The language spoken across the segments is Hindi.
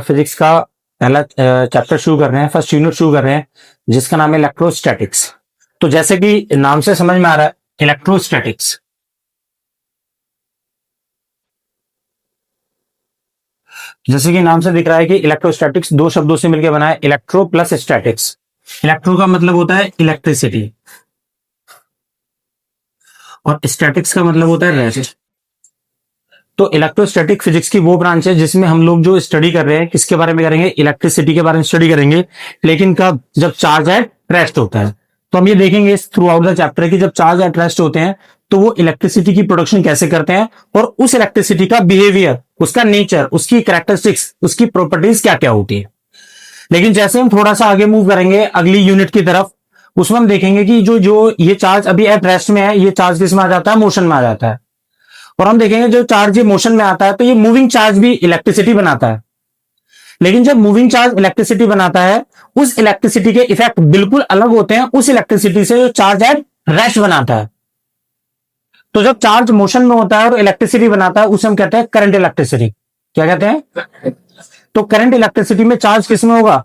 फिजिक्स का पहला चैप्टर शुरू कर रहे हैं, फर्स्ट यूनिट शुरू कर रहे हैं, जिसका नाम है इलेक्ट्रोस्टैटिक्स। तो जैसे कि नाम से समझ में आ रहा है, इलेक्ट्रोस्टैटिक्स, जैसे कि नाम से दिख रहा है कि इलेक्ट्रोस्टैटिक्स दो शब्दों से मिलकर बना है, इलेक्ट्रो प्लस स्टैटिक्स। इलेक्ट्रो का मतलब होता है इलेक्ट्रिसिटी और स्टैटिक्स का मतलब होता है रेस्ट। तो इलेक्ट्रोस्टैटिक फिजिक्स की वो ब्रांच है जिसमें हम लोग जो स्टडी कर रहे हैं, किसके बारे में करेंगे, इलेक्ट्रिसिटी के बारे में स्टडी करेंगे, लेकिन कब, जब चार्ज एट रेस्ट होता है। तो हम ये देखेंगे थ्रू आउट द चैप्टर कि जब चार्ज एट रेस्ट होते हैं तो वो इलेक्ट्रिसिटी की प्रोडक्शन कैसे करते हैं और उस इलेक्ट्रिसिटी का बिहेवियर, उसका नेचर, उसकी कैरेक्टरिस्टिक्स, उसकी प्रॉपर्टीज क्या क्या होती है। लेकिन जैसे हम थोड़ा सा आगे मूव करेंगे अगली यूनिट की तरफ, उसमें हम देखेंगे कि जो जो ये चार्ज अभी एट रेस्ट में है, ये चार्ज किस में आ जाता है, मोशन में आ जाता है। और हम देखेंगे जो चार्ज ये मोशन में आता है तो ये मूविंग चार्ज भी इलेक्ट्रिसिटी बनाता है। लेकिन जब मूविंग चार्ज इलेक्ट्रिसिटी बनाता है, उस इलेक्ट्रिसिटी के इफेक्ट बिल्कुल अलग होते हैं उस इलेक्ट्रिसिटी से जो चार्ज एट रेस्ट बनाता है। तो जब चार्ज मोशन में होता है और इलेक्ट्रिसिटी बनाता है, उसे हम कहते हैं करंट इलेक्ट्रिसिटी। क्या कहते हैं? तो करंट इलेक्ट्रिसिटी में चार्ज किस में होगा,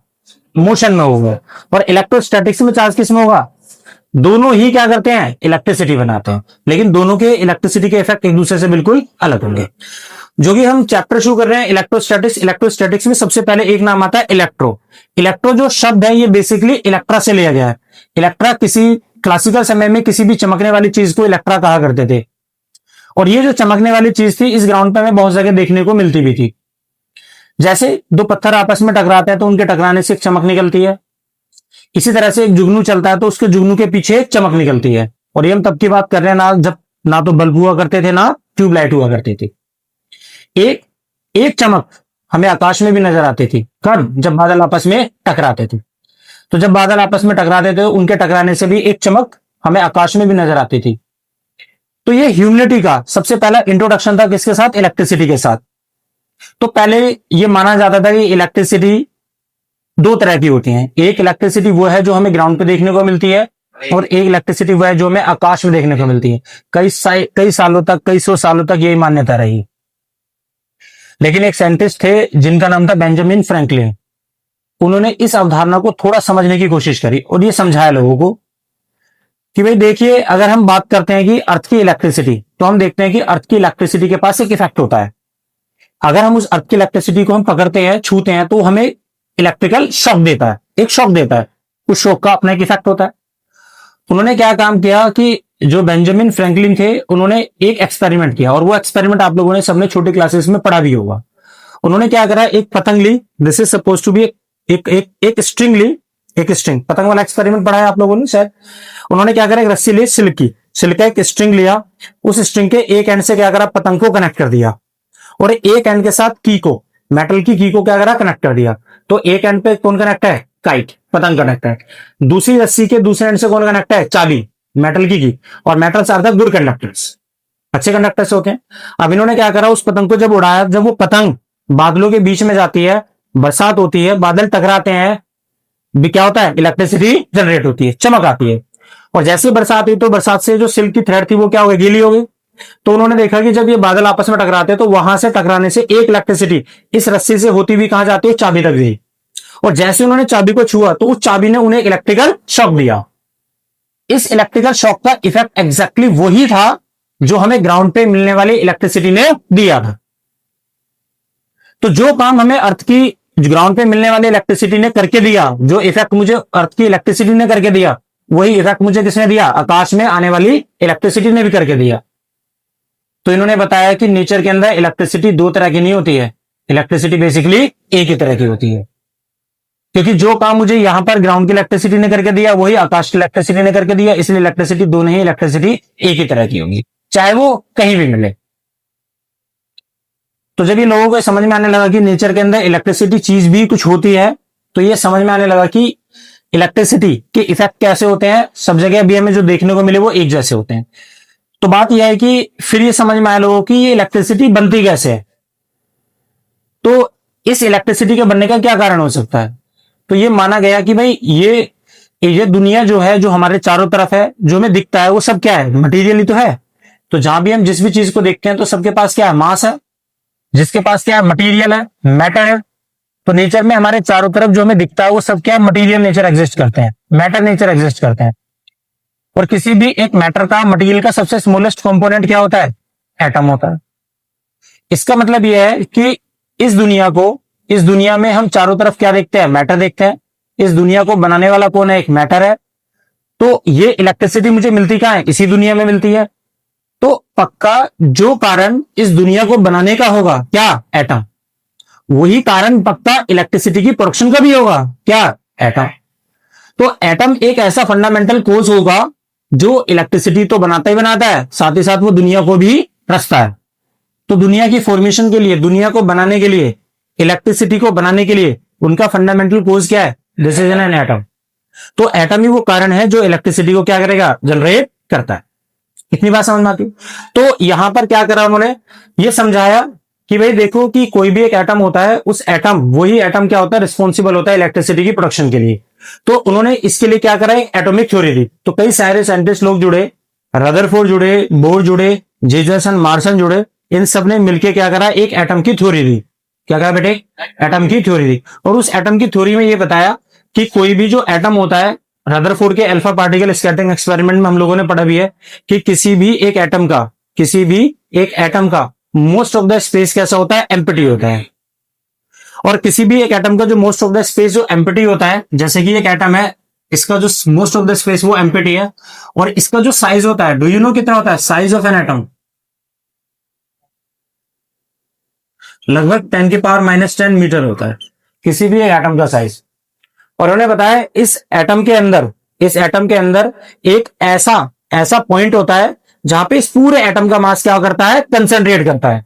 मोशन में होगा। और इलेक्ट्रोस्टैटिक्स में चार्ज किस में होगा, दोनों ही क्या करते हैं, इलेक्ट्रिसिटी बनाते हैं, लेकिन दोनों के इलेक्ट्रिसिटी के इफेक्ट एक दूसरे से बिल्कुल अलग होंगे। जो कि हम चैप्टर शुरू कर रहे हैं इलेक्ट्रोस्टैटिक्स। इलेक्ट्रोस्टैटिक्स में सबसे पहले एक नाम आता है इलेक्ट्रो। इलेक्ट्रो जो शब्द है ये बेसिकली इलेक्ट्रा से लिया गया है। इलेक्ट्रा किसी क्लासिकल समय में किसी भी चमकने वाली चीज को इलेक्ट्रा कहा करते थे। और ये जो चमकने वाली चीज थी, इस ग्राउंड पे हमें बहुत जगह देखने को मिलती भी थी। जैसे दो पत्थर आपस में टकराते हैं तो उनके टकराने से एक चमक निकलती है। इसी तरह से एक जुगनू चलता है तो उसके जुगनू के पीछे एक चमक निकलती है। और ये हम तब की बात कर रहे हैं ना, जब ना तो बल्ब हुआ करते थे ना ट्यूबलाइट हुआ करती थी। एक एक चमक हमें आकाश में भी नजर आती थी, कब, जब बादल आपस में टकराते थे। तो जब बादल आपस में टकराते थे, उनके टकराने से भी एक चमक हमें आकाश में भी नजर आती थी। तो ये ह्यूमिडिटी का सबसे पहला इंट्रोडक्शन था, किसके साथ, इलेक्ट्रिसिटी के साथ। तो पहले ये माना जाता था कि इलेक्ट्रिसिटी दो तरह की होती है। एक इलेक्ट्रिसिटी वो है जो हमें ग्राउंड पे देखने को मिलती है, और एक इलेक्ट्रिसिटी वो है जो हमें आकाश में देखने को मिलती है। कई सालों तक, कई सौ सालों तक यही मान्यता रही। लेकिन एक साइंटिस्ट थे जिनका नाम था बेंजामिन फ्रैंकलिन। उन्होंने इस अवधारणा को थोड़ा समझने की कोशिश करी और ये समझाया लोगों को कि भाई देखिए, अगर हम बात करते हैं कि अर्थ की इलेक्ट्रिसिटी, तो हम देखते हैं कि अर्थ की इलेक्ट्रिसिटी के पास एक इफेक्ट होता है। अगर हम उस अर्थ की इलेक्ट्रिसिटी को हम पकड़ते हैं, छूते हैं, तो हमें इलेक्ट्रिकल शॉक देता है, एक शॉक देता है। उस शॉक का अपना एक इफेक्ट होता है। उन्होंने क्या काम किया कि जो बेंजामिन फ्रैंकलिन थे, उन्होंने एक एक्सपेरिमेंट किया, और वो एक्सपेरिमेंट आप लोगों ने सबने छोटी क्लासेस में पढ़ा भी होगा। उन्होंने क्या करा, एक पतंग ली, this is suppose to be एक स्ट्रिंग ली, एक स्ट्रिंग, पतंग वाला एक्सपेरिमेंट पढ़ा है आप लोगों ने शायद। उन्होंने क्या करा, एक रस्सी ली सिल्क का एक स्ट्रिंग लिया, उस स्ट्रिंग के एक एंड से क्या करा, पतंग को कनेक्ट कर दिया, और एक एंड के साथ की को, मेटल की को क्या करा, कनेक्ट कर दिया। तो एक एंड पे कौन कनेक्ट है, काइट, पतंग कनेक्ट है। दूसरी रस्सी के दूसरे एंड से कौन कनेक्ट है, चाबी, मेटल की। और metals are the good conductors, अच्छे कंडक्टर्स होते हैं। अब इन्होंने क्या करा, उस पतंग को जब उड़ाया, जब वो पतंग बादलों के बीच में जाती है, बरसात होती है, बादल टकराते हैं, भी क्या होता है, इलेक्ट्रिसिटी जनरेट होती है, चमक आती है। और जैसे बरसात हुई तो बरसात से जो सिल्क की थ्रेड थी वो क्या हो गई, गीली हो गई। तो उन्होंने देखा कि जब ये बादल आपस में टकराते हैं तो वहां से टकराने से एक इलेक्ट्रिसिटी इस रस्सी से होती हुई कहां जाती है, चाबी तक गई। और जैसे उन्होंने चाबी को छुआ तो उस चाबी ने उन्हें इलेक्ट्रिकल शॉक दिया। इस इलेक्ट्रिकल शॉक का इफेक्ट एग्जैक्टली वही था जो हमें ग्राउंड पे मिलने वाली इलेक्ट्रिसिटी ने दिया था। तो जो काम हमें अर्थ की ग्राउंड पे मिलने वाली इलेक्ट्रिसिटी ने करके दिया, जो इफेक्ट मुझे अर्थ की इलेक्ट्रिसिटी ने करके दिया, वही इफेक्ट मुझे किसने दिया, आकाश में आने वाली इलेक्ट्रिसिटी ने भी करके दिया। तो इन्होंने बताया कि नेचर के अंदर इलेक्ट्रिसिटी दो तरह की नहीं होती है, इलेक्ट्रिसिटी बेसिकली एक ही तरह की होती है। क्योंकि जो काम मुझे यहां पर ग्राउंड की इलेक्ट्रिसिटी ने करके दिया, वही आकाश की इलेक्ट्रिसिटी ने करके दिया, इसलिए इलेक्ट्रिसिटी दोनों ही इलेक्ट्रिसिटी एक ही तरह की होगी, चाहे वो कहीं भी मिले। तो जब ये लोगों को समझ में आने लगा कि नेचर के अंदर इलेक्ट्रिसिटी चीज भी कुछ होती है, तो ये समझ में आने लगा कि इलेक्ट्रिसिटी के इफेक्ट कैसे होते हैं, सब जगह अभी हमें जो देखने को मिले वो एक जैसे होते हैं। तो बात यह है कि फिर ये समझ में आया लोगों की ये इलेक्ट्रिसिटी बनती कैसे है। तो इस इलेक्ट्रिसिटी के बनने का क्या कारण हो सकता है। तो ये माना गया कि भाई ये दुनिया जो है, जो हमारे चारों तरफ है, जो हमें दिखता है, वो सब क्या है, मटीरियल ही तो है। तो जहां भी हम जिस भी चीज को देखते हैं तो सबके पास क्या है, मास है, जिसके पास क्या है, मटीरियल है, मैटर है। तो नेचर में हमारे चारों तरफ जो हमें दिखता है वो सब क्या है, मटीरियल नेचर एग्जिस्ट करते हैं, मैटर नेचर एग्जिस्ट करते हैं। और किसी भी एक मैटर का, मटीरियल का सबसे स्मॉलेस्ट कंपोनेंट क्या होता है, एटम होता है। इसका मतलब यह है कि इस दुनिया में हम चारों तरफ क्या देखते हैं, मैटर देखते हैं। इस दुनिया को बनाने वाला कौन है, एक मैटर है। तो ये इलेक्ट्रिसिटी मुझे मिलती कहां है, इसी दुनिया में मिलती है। तो पक्का जो कारण इस दुनिया को बनाने का होगा, क्या, एटम, वही कारण पक्का इलेक्ट्रिसिटी की प्रोडक्शन का भी होगा, क्या, एटम। तो एटम एक ऐसा फंडामेंटल कोर्स होगा जो इलेक्ट्रिसिटी तो बनाता ही बनाता है, साथ ही साथ वो दुनिया को भी रचता है। तो दुनिया की फॉर्मेशन के लिए, दुनिया को बनाने के लिए, इलेक्ट्रिसिटी को बनाने के लिए उनका फंडामेंटल कोर्स क्या है, दिस इज एन एटम। तो एटम ही वो कारण है जो इलेक्ट्रिसिटी को क्या करेगा, जनरेट करता है। इतनी बात समझ में आती। तो यहां पर क्या करा उन्होंने, ये समझाया कि भाई देखो कि कोई भी एक एटम होता है, उस एटम, वही एटम क्या होता है, रिस्पॉन्सिबल होता है इलेक्ट्रिसिटी की प्रोडक्शन के लिए। तो उन्होंने इसके लिए क्या करा, एटॉमिक थ्योरी दी। तो कई सारे साइंटिस्ट लोग जुड़े, रदरफोर्ड जुड़े, बोर जुड़े, जेजरसन, मार्सन जुड़े, इन सब ने मिलकर क्या करा, एक एटम की थ्योरी दी। क्या कहा बेटे, एटम की थ्योरी दी। और उस एटम की थ्योरी में ये बताया कि कोई भी जो एटम होता है, रदरफोर्ड के अल्फा पार्टिकल स्कैटरिंग एक्सपेरिमेंट में हम लोगों ने पढ़ा भी है कि किसी भी एक एटम का मोस्ट ऑफ द स्पेस कैसा होता है, एम्प्टी होता है। और किसी भी एक एटम का जो मोस्ट ऑफ द स्पेस जो एम्प्टी होता है, जैसे कि एक एटम है, इसका जो मोस्ट ऑफ द स्पेस वो एम्प्टी है, और इसका जो साइज होता है, डू यू नो कितना होता है साइज ऑफ एन एटम, लगभग 10 की पावर -10 मीटर होता है किसी भी एक एटम का साइज। और उन्होंने बताया इस एटम के अंदर एक ऐसा पॉइंट होता है जहां पे इस पूरे एटम का मास क्या करता है, कंसंट्रेट करता है।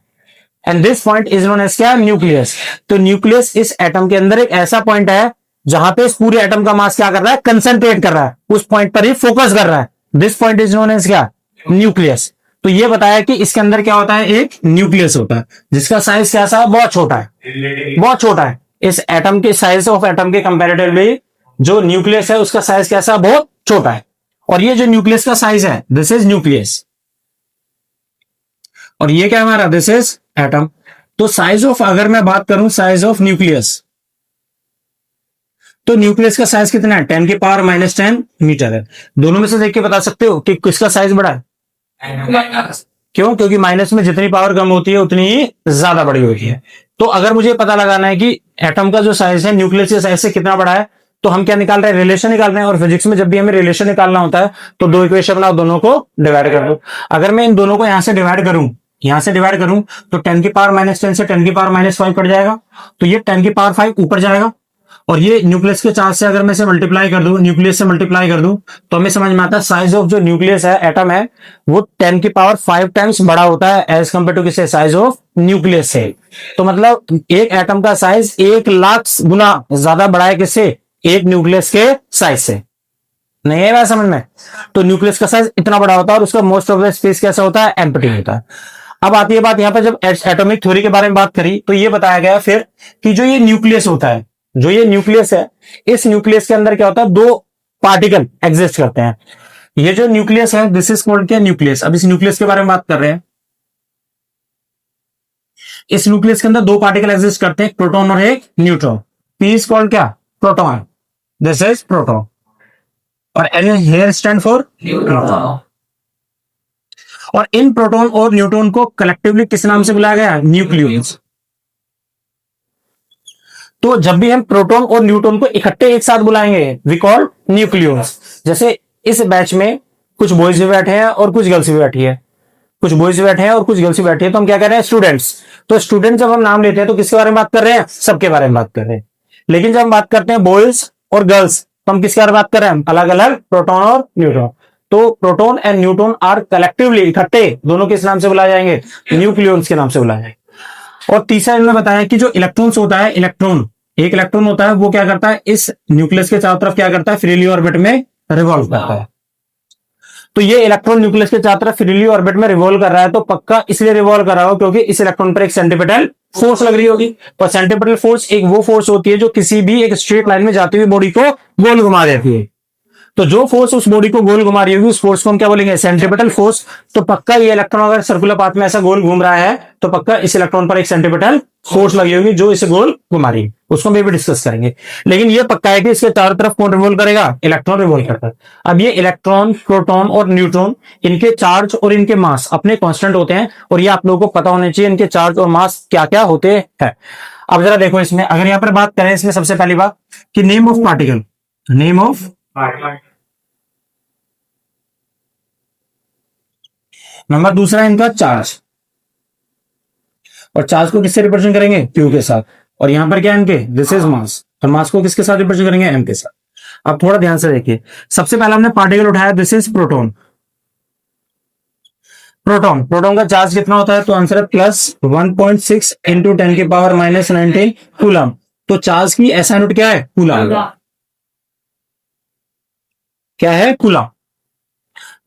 And this point is known as क्या, न्यूक्लियस। तो न्यूक्लियस इस एटम के अंदर एक ऐसा पॉइंट है जहां पे इस पूरे एटम का मास क्या कर रहा है, कंसंट्रेट कर रहा है, उस पॉइंट पर ही फोकस कर रहा है। This point is known as क्या, न्यूक्लियस। तो ये बताया कि इसके अंदर क्या होता है, एक न्यूक्लियस होता है जिसका साइज कैसा, बहुत छोटा है, बहुत छोटा है। इस एटम के साइज ऑफ एटम के कंपैरेटिवली जो न्यूक्लियस है उसका साइज कैसा, बहुत छोटा है। और ये जो न्यूक्लियस का साइज है, दिस इज न्यूक्लियस। और ये क्या हमारा, दिस इज एटम। तो साइज ऑफ, अगर मैं बात करूं साइज ऑफ न्यूक्लियस, तो न्यूक्लियस का साइज कितना है, 10 की पावर -10 मीटर है। दोनों में से देख के बता सकते हो कि किसका साइज बड़ा है, क्यों, क्योंकि माइनस में जितनी पावर कम होती है उतनी ही ज्यादा बड़ी होती है। तो अगर मुझे पता लगाना है कि एटम का जो साइज है न्यूक्लियस के साइज से कितना बड़ा है, तो हम क्या निकाल रहे हैं, रिलेशन निकाल रहे हैं। और फिजिक्स में जब भी हमें रिलेशन निकालना होता है तो दो इक्वेशन बनाओ, दोनों को डिवाइड कर दो। अगर मैं इन दोनों को यहां से डिवाइड करूं तो 10 की पावर -10 से 10 की पावर -5 कट जाएगा, तो ये 10 की पावर 5 ऊपर जाएगा। और ये न्यूक्लियस के चार्ज से अगर मैं इसे मल्टीप्लाई कर दूं, न्यूक्लियस से मल्टीप्लाई कर दूं, तो हमें समझ में आता है साइज ऑफ जो न्यूक्लियस है, एटम है, वो 10 की पावर 5 टाइम्स बड़ा होता है एज कंपेयर टू किससे, साइज ऑफ न्यूक्लियस से। तो मतलब एक एटम का साइज 1,00,000 गुना ज्यादा बड़ा है किससे, एक न्यूक्लियस के साइज से। नहीं है बात समझ में। तो न्यूक्लियस का साइज इतना बड़ा होता है और उसका मोस्ट ऑफ द स्पेस कैसा होता है, एम्प्टी होता है। अब आती है बात यहां पर, जब एटॉमिक थ्योरी के बारे में बात करी तो ये बताया गया फिर कि जो ये न्यूक्लियस होता है, जो ये न्यूक्लियस है, इस न्यूक्लियस के अंदर क्या होता है, दो पार्टिकल एग्जिस्ट करते हैं। ये जो न्यूक्लियस है, दिस इज कॉल्ड क्या, न्यूक्लियस। अब इस न्यूक्लियस के बारे में बात कर रहे हैं। इस न्यूक्लियस के अंदर दो पार्टिकल एग्जिस्ट करते हैं, एक प्रोटॉन और एक न्यूट्रॉन। पी इज कॉल्ड क्या, प्रोटॉन, दिस इज प्रोटॉन। और N here stand for neutron. और इन प्रोटॉन और न्यूट्रॉन को कलेक्टिवली किस नाम से बुलाया गया, न्यूक्लियस। तो जब भी हम प्रोटॉन और न्यूट्रॉन को इकट्ठे एक साथ बुलाएंगे, वी कॉल न्यूक्लियस। जैसे इस बैच में कुछ बॉयज भी बैठे हैं और कुछ गर्ल्स भी बैठी है, कुछ बॉयज बैठे हैं और कुछ गर्ल्स भी बैठी है, तो हम क्या कर रहे हैं, स्टूडेंट्स। तो स्टूडेंट जब हम नाम लेते हैं तो किसके बारे में बात कर रहे हैं, सबके बारे में बात कर रहे हैं। लेकिन जब हम बात करते हैं बॉयज और गर्ल्स, तो हम किसके बारे में बात कर रहे हैं, अलग अलग प्रोटॉन और न्यूट्रॉन। तो proton and neutron are collectively, इकट्ठे, दोनों किस नाम से बुलाए जाएंगे, न्यूक्लियस के नाम से बुलाए जाएंगे। और तीसरा इन्होंने बताया कि जो इलेक्ट्रॉन्स होता है, एक इलेक्ट्रॉन होता है, वो क्या करता है, इस न्यूक्लियस के चारों तरफ क्या करता है, फ्रीली ऑर्बिट में रिवॉल्व करता है। तो ये इलेक्ट्रॉन न्यूक्लियस के चारों तरफ फ्रीली ऑर्बिट में रिवॉल्व कर रहा है, तो पक्का इसलिए रिवॉल्व कर रहा हो क्योंकि इस इलेक्ट्रॉन पर एक सेंट्रीपिटल फोर्स लग रही होगी। और सेंट्रीपिटल फोर्स एक वो फोर्स होती है जो किसी भी एक स्ट्रेट लाइन में जाती हुई बॉडी को गोल घुमा देती है। तो जो फोर्स उस बॉडी को गोल घुमा रही होगी उस फोर्स को हम क्या बोलेंगे, सेंट्रीपिटल फोर्स। तो पक्का ये इलेक्ट्रॉन अगर सर्कुलर पाथ में ऐसा गोल घूम रहा है तो पक्का इस इलेक्ट्रॉन पर एक सेंट्रीपिटल फोर्स लगी होगी जो इसे गोल घुमा रही है, उसको हम भी डिस्कस करेंगे। लेकिन ये पक्का है कि इसके चारों तरफ कौन रिवॉल्व करेगा, इलेक्ट्रॉन रिवॉल्व करता है। अब ये इलेक्ट्रॉन, प्रोटॉन और न्यूट्रॉन, इनके चार्ज और इनके मास अपने कांस्टेंट होते हैं, और ये आप लोगों को पता होना चाहिए इनके चार्ज और मास क्या क्या होते हैं। अब जरा देखो इसमें, अगर यहां पर बात करें इसमें सबसे पहली बात कि name of particle, name of number दूसरा इनका चार्ज, और चार्ज को किससे रिप्रेजेंट करेंगे, क्यू के साथ। और यहां पर क्या है इनके, दिस इज मास, और मास को किसके साथ रिप्रेजेंट करेंगे, एम के साथ। अब थोड़ा ध्यान से देखिए, सबसे पहले हमने पार्टिकल उठाया, this is proton. Proton, proton का चार्ज कितना होता है, तो आंसर है प्लस 1.6 इंटू 10 की पावर माइनस 19 कूलम। तो चार्ज की ऐसा यूनिट क्या है, कूलम, क्या है, कूलम।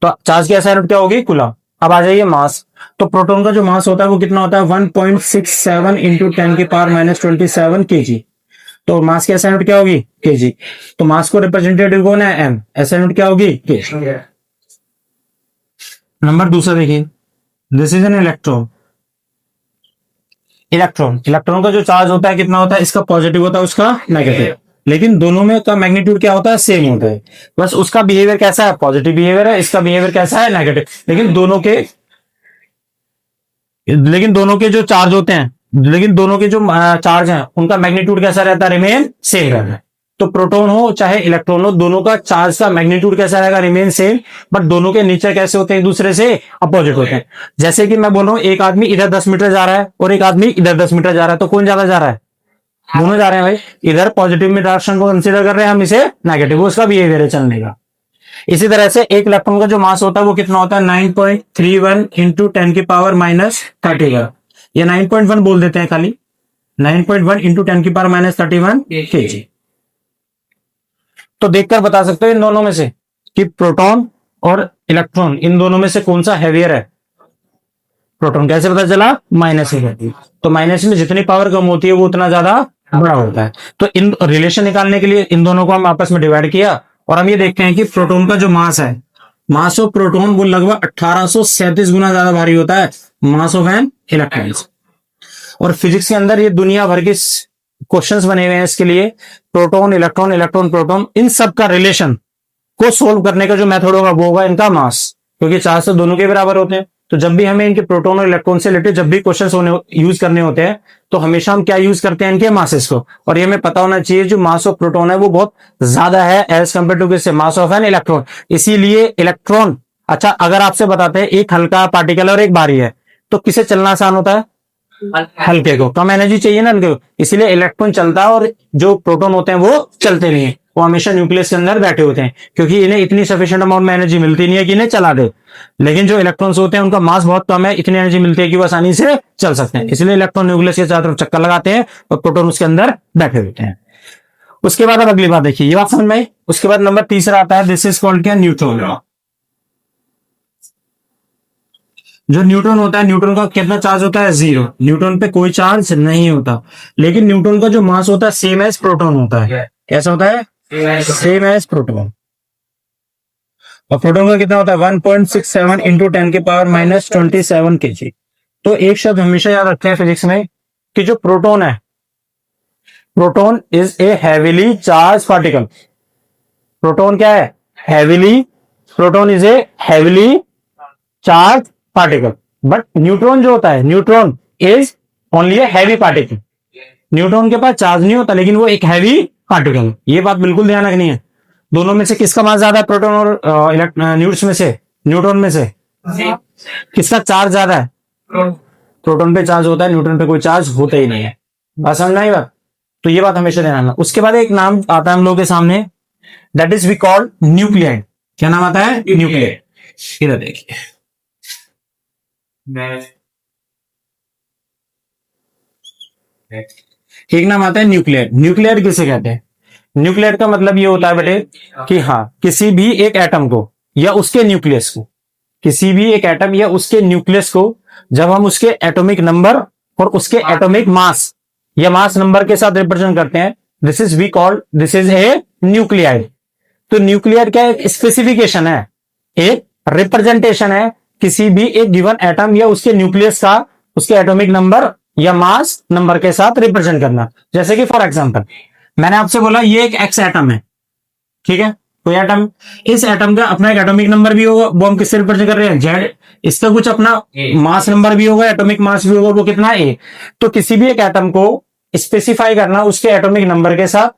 तो चार्ज की ऐसा यूनिट क्या होगी, कूलम। अब आ जाइए मास, तो प्रोटॉन का जो मास होता है वो कितना होता है, 1.67 इंटू 10 की पावर माइनस 27 केजी। तो मास की ऐसा यूनिट क्या होगी, केजी। तो मास को रिप्रेजेंटेटिव कौन है, एम, ऐसा यूनिट क्या होगी, के। नंबर दूसरा देखिए, this is an electron. Electron, electron का जो चार्ज होता है कितना होता है, इसका पॉजिटिव होता है, उसका नेगेटिव, लेकिन दोनों में का मैग्नीट्यूड क्या होता है, सेम होता है। बस उसका बिहेवियर कैसा है, पॉजिटिव बिहेवियर है, इसका बिहेवियर कैसा है, नेगेटिव। लेकिन दोनों के जो चार्ज होते हैं, लेकिन दोनों के जो चार्ज हैं उनका मैग्नीट्यूड कैसा रहता है, रिमेन सेम रहता है। तो प्रोटॉन हो चाहे इलेक्ट्रॉन हो, दोनों का चार्ज का मैग्नीट्यूड कैसा रहेगा, रिमेन सेम। बट दोनों के नेचर कैसे होते हैं, एक दूसरे से अपोजिट होते हैं। जैसे कि मैं बोल रहा हूं, एक आदमी इधर 10 मीटर जा रहा है और एक आदमी इधर 10 मीटर जा रहा है, तो कौन ज्यादा जा रहा है, दोनों जा रहे हैं भाई। इधर पॉजिटिव में डायरेक्शन को कंसीडर कर रहे हैं हम, इसे नेगेटिव, उसका बिहेवियर है चलने का। इसी तरह से एक इलेक्ट्रॉन का जो मास होता है वो कितना होता है, 9.31 इंटू 10 की पावर माइनस 31। ये 9.1 बोल देते हैं खाली, 9.1 इंटू 10 की पावर माइनस 31 केजी। तो देखकर बता सकते हो इन दोनों में से कि प्रोटॉन और इलेक्ट्रॉन, इन दोनों में से कौन सा हैवियर है। प्रोटॉन कैसे पता चला, माइनस में रहती है, तो माइनस में जितनी पावर कम होती है वो उतना ज्यादा बड़ा होता है। तो इन रिलेशन निकालने के लिए इन दोनों को हम आपस में डिवाइड किया, और हम ये देखते हैं कि प्रोटॉन का जो मास है, मास ऑफ प्रोटॉन वो लगभग 1837 गुना ज्यादा भारी होता है मास ऑफ एन इलेक्ट्रॉन। और फिजिक्स के अंदर ये दुनिया भर के क्वेश्चंस बने हुए हैं इसके लिए, प्रोटॉन इलेक्ट्रॉन, इलेक्ट्रॉन प्रोटॉन, इन सब का रिलेशन को सोल्व करने का जो मेथड होगा वो होगा इनका मास, क्योंकि चार्ज तो दोनों के बराबर होते हैं। तो जब भी हमें इनके प्रोटॉन और इलेक्ट्रॉन से रिलेटेड जब भी क्वेश्चन यूज करने होते हैं, तो हमेशा हम क्या यूज करते हैं, इनके मासेस को। और ये हमें पता होना चाहिए जो मास ऑफ प्रोटॉन है वो बहुत ज्यादा है एज कम्पेयर टू किससे, मास ऑफ एन इलेक्ट्रॉन। इसीलिए इलेक्ट्रॉन, अच्छा अगर आपसे बताते हैं एक हल्का पार्टिकल और एक भारी है, तो किसे चलना आसान होता है, हल्के को, कम एनर्जी चाहिए ना हल्के को, इसीलिए इलेक्ट्रॉन चलता है, और जो प्रोटॉन होते हैं वो चलते नहीं है, वो हमेशा न्यूक्लियस के अंदर बैठे होते हैं, क्योंकि इन्हें इतनी सफिशिएंट अमाउंट में एनर्जी मिलती नहीं है कि इन्हें चला दे। लेकिन जो इलेक्ट्रॉन्स होते हैं उनका मास बहुत कम है, इतनी एनर्जी मिलती है कि वो आसानी से चल सकते हैं, इसलिए इलेक्ट्रॉन न्यूक्लियस के चारों तरफ चक्कर लगाते हैं और प्रोटॉन उसके अंदर बैठे होते हैं। उसके बाद अब अगली बात देखिए, ये बात समझ में आई। उसके बाद नंबर तीसरा आता है, दिस इज कॉल्ड क्या, न्यूट्रॉन। जो न्यूट्रॉन होता है, न्यूट्रॉन का कितना चार्ज होता है, 0। न्यूट्रॉन पे कोई चार्ज नहीं होता, लेकिन न्यूट्रॉन का जो मास होता है सेम एज प्रोटॉन होता है। कैसा होता है, सेम एज प्रोटॉन। और प्रोटॉन का कितना होता है, 1.67 इंटू 10 की पावर माइनस 27 केजी। तो एक शब्द हमेशा याद रखते हैं फिजिक्स में कि जो प्रोटॉन है, proton is a heavily charge particle. Proton क्या है, heavily, proton is a heavily charge particle. But neutron जो होता है, neutron is only a heavy particle. Neutron के पास चार्ज नहीं होता, लेकिन वो एक हैवी पार्टिकल। ये बात बिल्कुल ध्यान रखनी है। दोनों में से किसका मास ज्यादा है, प्रोटॉन और न्यूट्रॉन में से, न्यूट्रॉन में से किसका चार्ज ज्यादा है, प्रोटॉन पे चार्ज होता है, न्यूट्रॉन पे कोई चार्ज होता ही नहीं है। बात समझना ही बात, तो ये बात हमेशा ध्यान रखना। उसके बाद एक नाम आता है हम लोगों के सामने, that is we called nuclide. क्या नाम आता है, न्यूक्लियाइड। इधर देखिए, एक नाम आता है न्यूक्लियर। न्यूक्लियर किसे कहते हैं, न्यूक्लियर का मतलब ये होता है बेटे कि हाँ, किसी भी एक एटम को या उसके न्यूक्लियस को, किसी भी एक एटम या उसके न्यूक्लियस को जब हम उसके एटॉमिक नंबर और उसके एटॉमिक मास या मास नंबर के साथ रिप्रेजेंट करते हैं, this is we called, this is a nuclide. तो न्यूक्लियर क्या है? एक स्पेसिफिकेशन है, एक रिप्रेजेंटेशन है किसी भी एक गिवन एटम या उसके न्यूक्लियस का उसके एटॉमिक नंबर या मास नंबर के साथ रिप्रेजेंट करना। जैसे कि फॉर एग्जांपल मैंने आपसे बोला ये एक एक्स एटम है, ठीक है, कोई एटम, इस एटम का अपना एक एटॉमिक नंबर भी होगा, वो हम किससे रिप्रेजेंट कर रहे हैं? जेड। इसका कुछ अपना मास नंबर भी होगा, एटॉमिक मास भी होगा, वो कितना है? ए। तो किसी भी एक एटम को स्पेसिफाई करना उसके एटॉमिक नंबर के साथ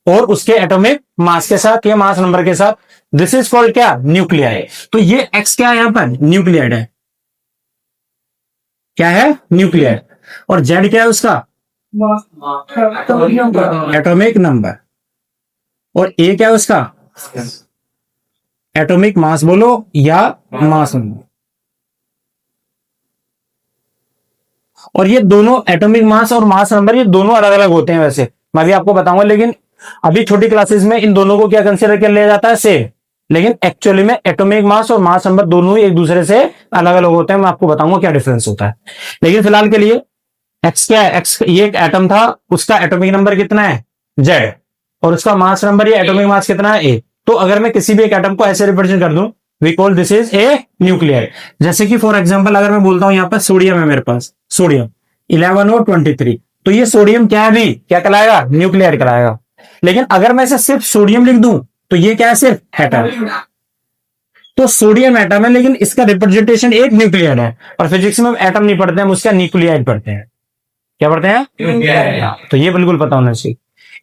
और उसके एटॉमिक मास के साथ या मास नंबर के साथ, दिस इज कॉल्ड क्या? न्यूक्लियाइड। तो ये एक्स क्या है? यहां पर न्यूक्लियाइड है। क्या है? न्यूक्लियाइड। और जेड क्या है उसका? Atomic number. और ए क्या है उसका? एटॉमिक मास बोलो या मास नंबर। और ये दोनों एटॉमिक मास और मास नंबर ये दोनों अलग अलग होते हैं, वैसे मैं भी आपको बताऊंगा, लेकिन अभी छोटी क्लासेस में इन दोनों को क्या कंसीडर कर लिया जाता है? सेम। लेकिन एक्चुअली में एटॉमिक मास और मास नंबर दोनों ही एक दूसरे से अलग अलग होते हैं, मैं आपको बताऊंगा क्या डिफरेंस होता है। लेकिन फिलहाल के लिए एक्स क्या है? एक्स ये एक एटम था, उसका एटॉमिक नंबर कितना है? जेड। और उसका मास नंबर या एटॉमिक मास कितना है? ए। तो अगर मैं किसी भी एक एटम को ऐसे रिप्रेजेंट कर दूं, we call this is a nuclear. जैसे कि फॉर एग्जांपल अगर मैं बोलता हूं यहां पर सोडियम है मेरे पास, सोडियम 11 और 23, तो ये सोडियम क्या है? भी क्या कहलाएगा? न्यूक्लियर कहलाएगा। लेकिन अगर मैं इसे सिर्फ सोडियम लिख दूं तो ये क्या है? सिर्फ एटम। तो सोडियम एटम है लेकिन इसका रिप्रेजेंटेशन एक न्यूक्लियर है। और फिजिक्स में एटम नहीं पढ़ते हैं, हम उसका न्यूक्लियर पढ़ते हैं। क्या पढ़ते हैं? तो ये बिल्कुल पता होना चाहिए।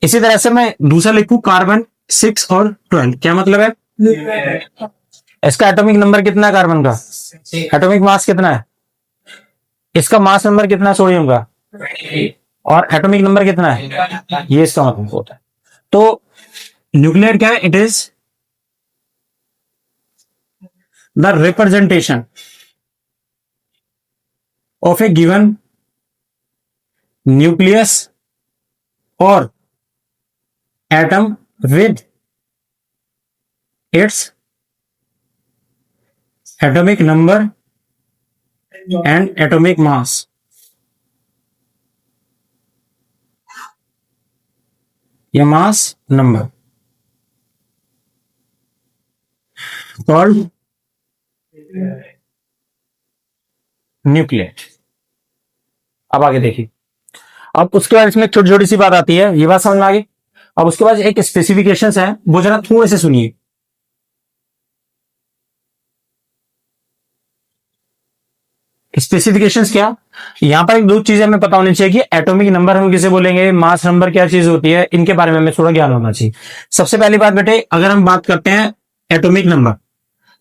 इसी तरह से मैं दूसरा लिखूं कार्बन 6 और 12, क्या मतलब है? इसका एटॉमिक नंबर कितना है कार्बन का? एटॉमिक मास कितना है? इसका मास नंबर कितना है सोडियम का? और एटॉमिक नंबर कितना है? ये इसका मतलब होता है। तो न्यूक्लियर क्या है? It is the representation of a given nucleus और atom with its atomic number and atomic mass. या मास नंबर कॉल्ड न्यूक्लियर। अब आगे देखिए, अब उसके बाद इसमें छोटी छोटी सी बात आती है, ये बात समझ में आ गई। अब उसके बाद एक स्पेसिफिकेशंस है, वो जरा थोड़े से सुनिए। स्पेसिफिकेशंस क्या? यहां पर एक दो चीजें हमें पता होनी चाहिए कि एटॉमिक नंबर हम किसे बोलेंगे, मास नंबर क्या चीज होती है, इनके बारे में हमें थोड़ा ज्ञान होना चाहिए। सबसे पहली बात बेटे, अगर हम बात करते हैं एटॉमिक नंबर,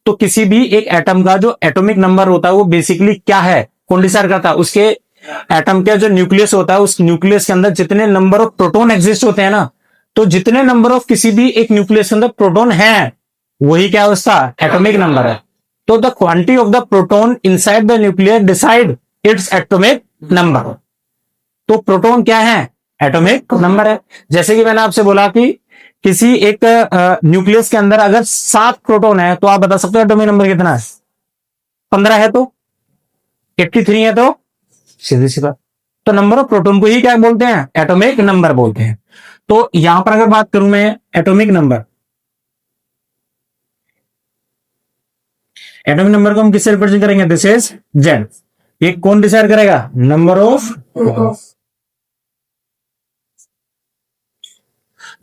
तो किसी भी एक एटम का जो एटॉमिक नंबर होता है वो बेसिकली क्या है, कौन डिसाइड करता है? उसके एटम का जो न्यूक्लियस होता है, उस न्यूक्लियस के अंदर जितने नंबर ऑफ प्रोटॉन एग्जिस्ट होते हैं ना, तो जितने नंबर ऑफ किसी भी एक न्यूक्लियस के अंदर प्रोटॉन है, वही क्या है? उसका एटॉमिक नंबर है। तो the quantity of the proton inside the nuclear decide it's atomic number. तो प्रोटॉन क्या है? एटॉमिक नंबर है। जैसे कि मैंने आपसे बोला कि किसी एक न्यूक्लियस के अंदर अगर 7 प्रोटॉन है, तो आप बता सकते हो एटॉमिक नंबर कितना है? 15 है तो? 83 है तो? सीधी सी बात। तो नंबर ऑफ प्रोटॉन को ही क्या बोलते हैं? एटॉमिक नंबर बोलते हैं। तो यहां पर अगर बात करूं मैं एटॉमिक नंबर, एटॉमिक नंबर को हम किससे रिप्रेजेंट करेंगे? This is Z. ये कौन डिसाइड करेगा? Number of.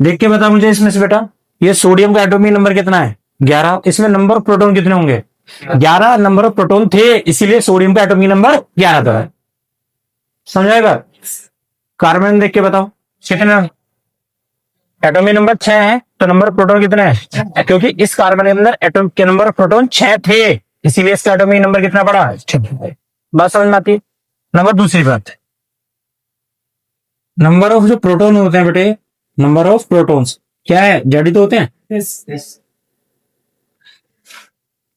देख के बता मुझे इसमें से बेटा, ये सोडियम का एटॉमिक नंबर कितना है? 11। इसमें नंबर ऑफ प्रोटॉन कितने होंगे? 11 नंबर ऑफ प्रोटॉन थे, इसीलिए सोडियम का एटॉमिक नंबर 11 था। समझाएगा? कार्बन देख के बताओ कितने? एटॉमिक नंबर 6 है, तो नंबर ऑफ प्रोटॉन कितने हैं? क्योंकि इस कार्बन के अंदर एटॉम के नंबर ऑफ प्रोटॉन 6 थे, इसीलिए इसका एटॉमिक नंबर कितना पड़ा? 6। बात समझ में आती है? नंबर दूसरी बात, नंबर ऑफ जो प्रोटॉन होते हैं बेटे, नंबर ऑफ प्रोटॉन्स क्या है? जेड तो होते हैं।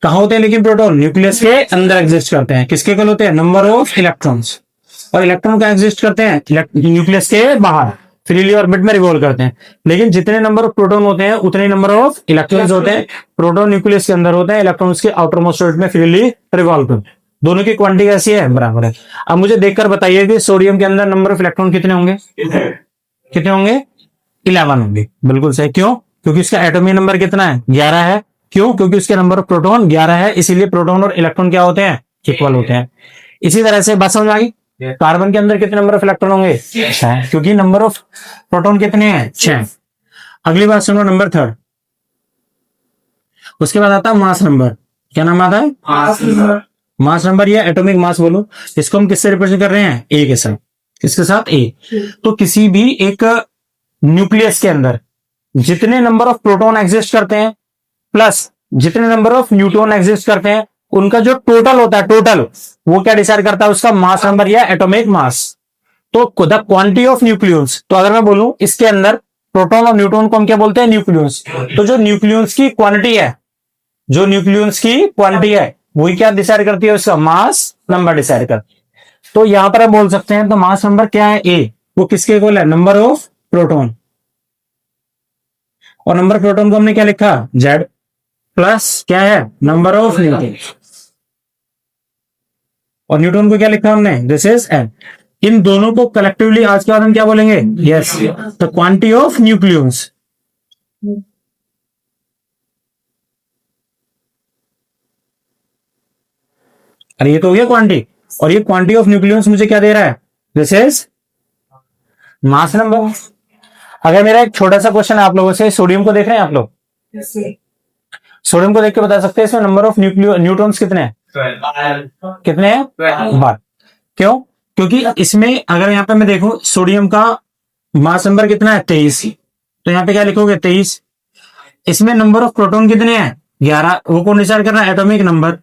कहां होते हैं लेकिन प्रोटॉन? न्यूक्लियस के अंदर एग्जिस्ट करते हैं। किसके कल होते हैं? Number of electrons. और इलेक्ट्रॉन कहां एग्जिस्ट करते हैं? न्यूक्लियस के बाहर फ्रीली ऑर्बिट में रिवॉल्व करते हैं। लेकिन जितने नंबर ऑफ प्रोटॉन होते हैं उतने नंबर ऑफ इलेक्ट्रॉन्स होते हैं। प्रोटॉन न्यूक्लियस के अंदर होते हैं, इलेक्ट्रॉन्स के आउटर मोस्ट ऑर्बिट में फ्रीली रिवॉल्व करते हैं। दोनों की क्वांटिटी कैसी है? बराबर है। अब मुझे देखकर बताइए कि सोडियम के अंदर नंबर ऑफ इलेक्ट्रॉन कितने होंगे? कितने होंगे? 11 होंगे। बिल्कुल सही। क्यों? क्योंकि उसका एटॉमिक नंबर कितना है, 11 है। क्यों? क्योंकि उसके नंबर ऑफ प्रोटॉन 11 है, इसीलिए प्रोटॉन और इलेक्ट्रॉन क्या होते हैं, इक्वल होते हैं। इसी तरह से बात समझ आ गई। कार्बन के अंदर कितने नंबर ऑफ इलेक्ट्रॉन होंगे, 6, क्योंकि नंबर ऑफ प्रोटॉन कितने हैं, 6। अगली बात सुनो, नंबर 3। उसके बाद आता है मास नंबर। क्या नाम आता है, मास नंबर या एटॉमिक मास बोलो। इसको हम किससे रिप्रेजेंट कर रहे हैं, ए के साथ। किसके साथ, ए। तो किसी भी एक न्यूक्लियस के अंदर जितने नंबर ऑफ प्रोटॉन एग्जिस्ट करते हैं प्लस जितने नंबर ऑफ न्यूट्रॉन एग्जिस्ट करते हैं, उनका जो टोटल होता है, टोटल, वो क्या डिसाइड करता है, उसका मास नंबर या एटॉमिक मास। तो द क्वांटिटी ऑफ न्यूक्लियंस, तो अगर मैं बोलूं इसके अंदर प्रोटॉन और न्यूट्रॉन को हम क्या बोलते हैं, न्यूक्लियंस। तो जो न्यूक्लियंस की क्वांटिटी है, जो न्यूक्लियंस की क्वांटिटी है, वही क्या डिसाइड करती है, उसका मास नंबर डिसाइड करती है। तो यहां पर हम बोल सकते हैं, तो मास नंबर क्या है, ए, वो किसके इक्वल है, नंबर ऑफ प्रोटॉन। और नंबर ऑफ प्रोटॉन को हमने क्या लिखा, जेड, प्लस क्या है, नंबर ऑफ न्यूट्रॉन। और न्यूट्रॉन को क्या लिखा हमने, दिस इज एन। इन दोनों को कलेक्टिवली आज के बाद हम क्या बोलेंगे, yes, the quantity of nucleons. अरे ये तो हो गया क्वांटिटी, और ये क्वांटिटी ऑफ न्यूक्लियंस मुझे क्या दे रहा है, दिस इज मास नंबर। अगर मेरा एक छोटा सा क्वेश्चन आप लोगों से, सोडियम को देख रहे हैं आप लोग, सोडियम को देख के बता सकते हैं इसमें नंबर ऑफ न्यूट्रॉन्स कितने हैं, कितने हैं, 12। क्यों? क्योंकि इसमें अगर यहाँ पे मैं देखूं, सोडियम का मास नंबर कितना है, 23। तो यहाँ पे क्या लिखोगे, 23। इसमें नंबर ऑफ प्रोटॉन कितने हैं, 11। वो कौन डिसाइड करना है, एटॉमिक नंबर।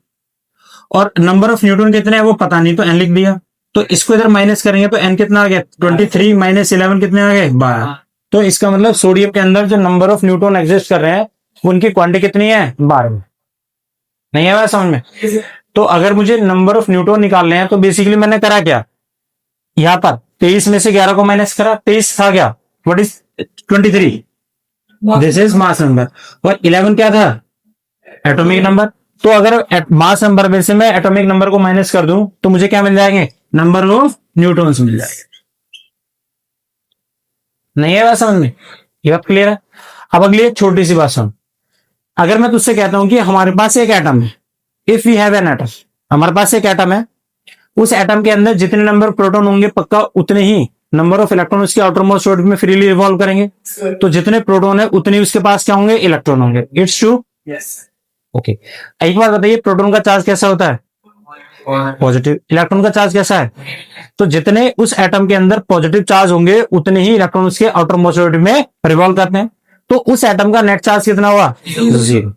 और नंबर ऑफ न्यूट्रॉन कितने हैं वो पता नहीं, तो एन लिख दिया। तो इसको इधर माइनस करेंगे तो एन कितना आ गया, 23 माइनस 11 कितने आ गए, 12। तो इसका मतलब सोडियम के अंदर जो नंबर ऑफ न्यूट्रॉन एग्जिस्ट कर रहे हैं, उनकी क्वांटिटी कितनी है, 12। नहीं आया समझ में? तो अगर मुझे नंबर ऑफ न्यूट्रॉन निकालने हैं, तो बेसिकली मैंने करा क्या, यहां पर 23 में से 11 को माइनस करा, 23 था क्या, what is 23, this is mass number. और 11 क्या था, एटॉमिक नंबर। तो अगर मास नंबर में से मैं एटॉमिक नंबर को माइनस कर दूं, तो मुझे क्या मिल जाएंगे, नंबर ऑफ न्यूट्रॉन्स मिल जाएंगे। नहीं है बात समझ में, ये बात क्लियर है। अब अगली एक छोटी सी बात सुन। अगर मैं तुझसे कहता हूं कि हमारे पास एक एटम है, if we have an atom, हमारे पास एक एटम है, उस एटम के अंदर जितने नंबर प्रोटॉन होंगे पक्का उतने ही नंबर ऑफ इलेक्ट्रॉन उसके आउटर मोस्ट ऑर्बिट में फ्रीली रिवॉल्व करेंगे। तो जितने प्रोटॉन है उतने उसके पास क्या होंगे, इलेक्ट्रॉन होंगे। It's true, yes. ओके, एक बात बताइए, प्रोटॉन का चार्ज कैसा होता है, पॉजिटिव। इलेक्ट्रॉन का चार्ज कैसा है, तो जितने उस एटम के अंदर पॉजिटिव चार्ज होंगे उतने ही इलेक्ट्रॉन उसके आउटर मोस्ट ऑर्बिट में रिवॉल्व करते हैं। तो उस एटम का नेट चार्ज कितना हुआ, 0।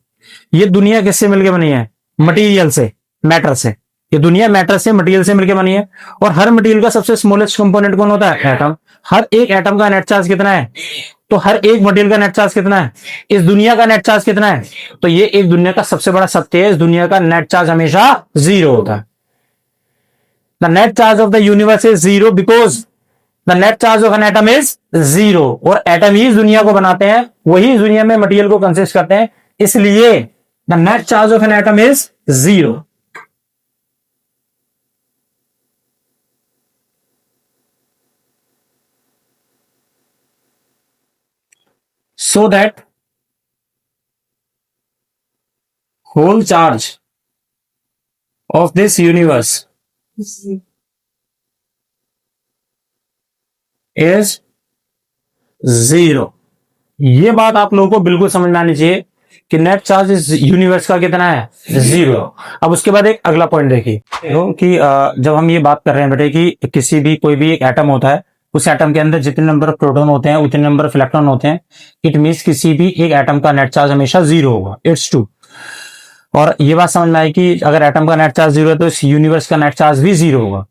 ये दुनिया किससे मिलकर बनी है, मटेरियल से, मैटर से। ये दुनिया मैटर से, मटेरियल से मिलकर बनी है। और हर मटेरियल का सबसे स्मॉलेस्ट कंपोनेंट कौन होता है, एटम। हर एक एटम का नेट चार्ज कितना है, तो हर एक मटेरियल का नेट चार्ज कितना है, इस दुनिया का नेट चार्ज कितना है। तो ये एक दुनिया का सबसे बड़ा सत्य है, इस दुनिया का नेट चार्ज हमेशा 0 होता है। The net charge of the universe is 0 because the net charge of an atom is 0। और एटम ही इस दुनिया को बनाते हैं, वही इस दुनिया में मटेरियल को कंसिस्ट करते हैं, इसलिए the net charge of an atom is 0। So that whole charge of this universe is 0। ये बात आप लोगों को बिल्कुल समझ में आनी चाहिए कि नेट चार्ज इस यूनिवर्स का कितना है, 0। अब उसके बाद एक अगला पॉइंट देखिए कि जब हम ये बात कर रहे हैं बेटे कि किसी भी कोई भी एक एटम होता है, उस एटम के अंदर जितने नंबर ऑफ प्रोटॉन होते हैं उतने नंबर ऑफ इलेक्ट्रॉन होते हैं। इट मींस किसी भी एक एटम का नेट चार्ज हमेशा 0 होगा। It's true. और ये बात समझ में आई कि अगर एटम का नेट चार्ज 0 है तो इस यूनिवर्स का नेट चार्ज भी 0 होगा।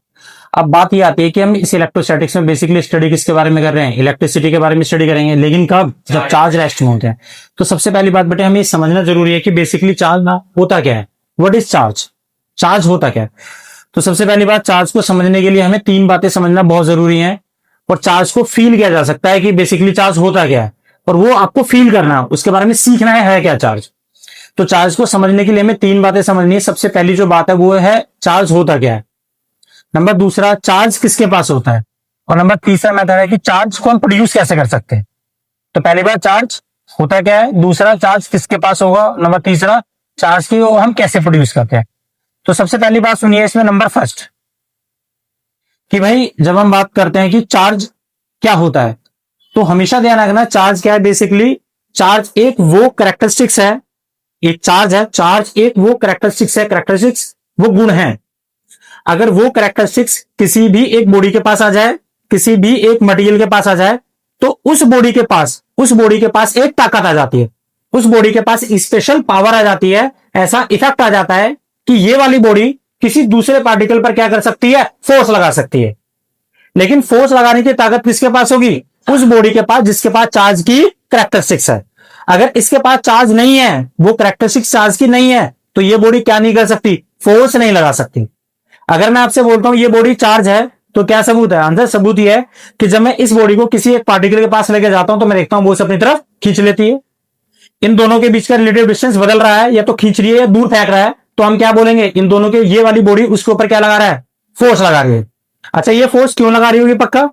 अब बात ये आती है कि हम इस इलेक्ट्रोस्टैटिक्स में बेसिकली स्टडी किसके बारे में कर रहे हैं, इलेक्ट्रिसिटी के बारे में स्टडी करेंगे, लेकिन कब, जब चार्ज रेस्ट में होते हैं। तो सबसे पहली बात बेटे हमें समझना जरूरी है कि बेसिकली चार्ज ना होता क्या है, व्हाट इज चार्ज, चार्ज होता क्या है। तो सबसे पहली बात, चार्ज को समझने के लिए हमें 3 बातें समझना बहुत जरूरी है। और चार्ज को फील किया जा सकता है कि बेसिकली चार्ज होता क्या है, और वो आपको फील करना, उसके बारे में सीखना है क्या चार्ज। तो चार्ज को समझने के लिए हमें 3 बातें समझनी है। सबसे पहली जो बात है वो है चार्ज होता क्या है। नंबर दूसरा, चार्ज किसके पास होता है। और नंबर तीसरा मेथड है कि चार्ज को हम प्रोड्यूस कैसे कर सकते हैं। तो पहली बात चार्ज होता क्या है, दूसरा चार्ज किसके पास होगा, नंबर तीसरा चार्ज की वो हम कैसे प्रोड्यूस करते हैं। तो सबसे पहली बात सुनिए इसमें नंबर फर्स्ट कि भाई जब हम बात करते हैं कि चार्ज क्या होता है, तो हमेशा ध्यान रखना चार्ज क्या है। बेसिकली चार्ज एक वो कैरेक्टरिस्टिक्स है, एक चार्ज है, चार्ज एक वो कैरेक्टरिस्टिक्स है, कैरेक्टरिस्टिक्स वो गुण है। अगर वो कैरेक्टरिस्टिक्स किसी भी एक बॉडी के पास आ जाए, किसी भी एक मटेरियल के पास आ जाए, तो उस बॉडी के पास एक ताकत आ जाती है, उस बॉडी के पास स्पेशल पावर आ जाती है, ऐसा इफेक्ट आ जाता है कि ये वाली बॉडी किसी दूसरे पार्टिकल पर क्या कर सकती है, फोर्स लगा सकती है। लेकिन फोर्स लगाने की ताकत किसके पास होगी, उस बॉडी के पास जिसके पास चार्ज की कैरेक्टरिस्टिक्स है। अगर इसके पास चार्ज नहीं है, वो कैरेक्टरिस्टिक्स चार्ज की नहीं है, तो ये बॉडी क्या नहीं कर सकती, फोर्स नहीं लगा सकती। अगर मैं आपसे बोलता हूं ये बॉडी चार्ज है, तो क्या सबूत है, आंसर सबूत ये है कि जब मैं इस बॉडी को किसी एक पार्टिकल के पास लेके जाता हूं तो मैं देखता हूं वो उसे अपनी तरफ खींच लेती है। इन दोनों के बीच का रिलेटिव डिस्टेंस बदल रहा है, या तो खींच रही है या दूर फेंक रहा है, तो हम क्या बोलेंगे, इन दोनों के ये वाली बॉडी उसके ऊपर क्या लगा रहा है, फोर्स लगा रही है। अच्छा, ये फोर्स क्यों लगा रही होगी पक्का,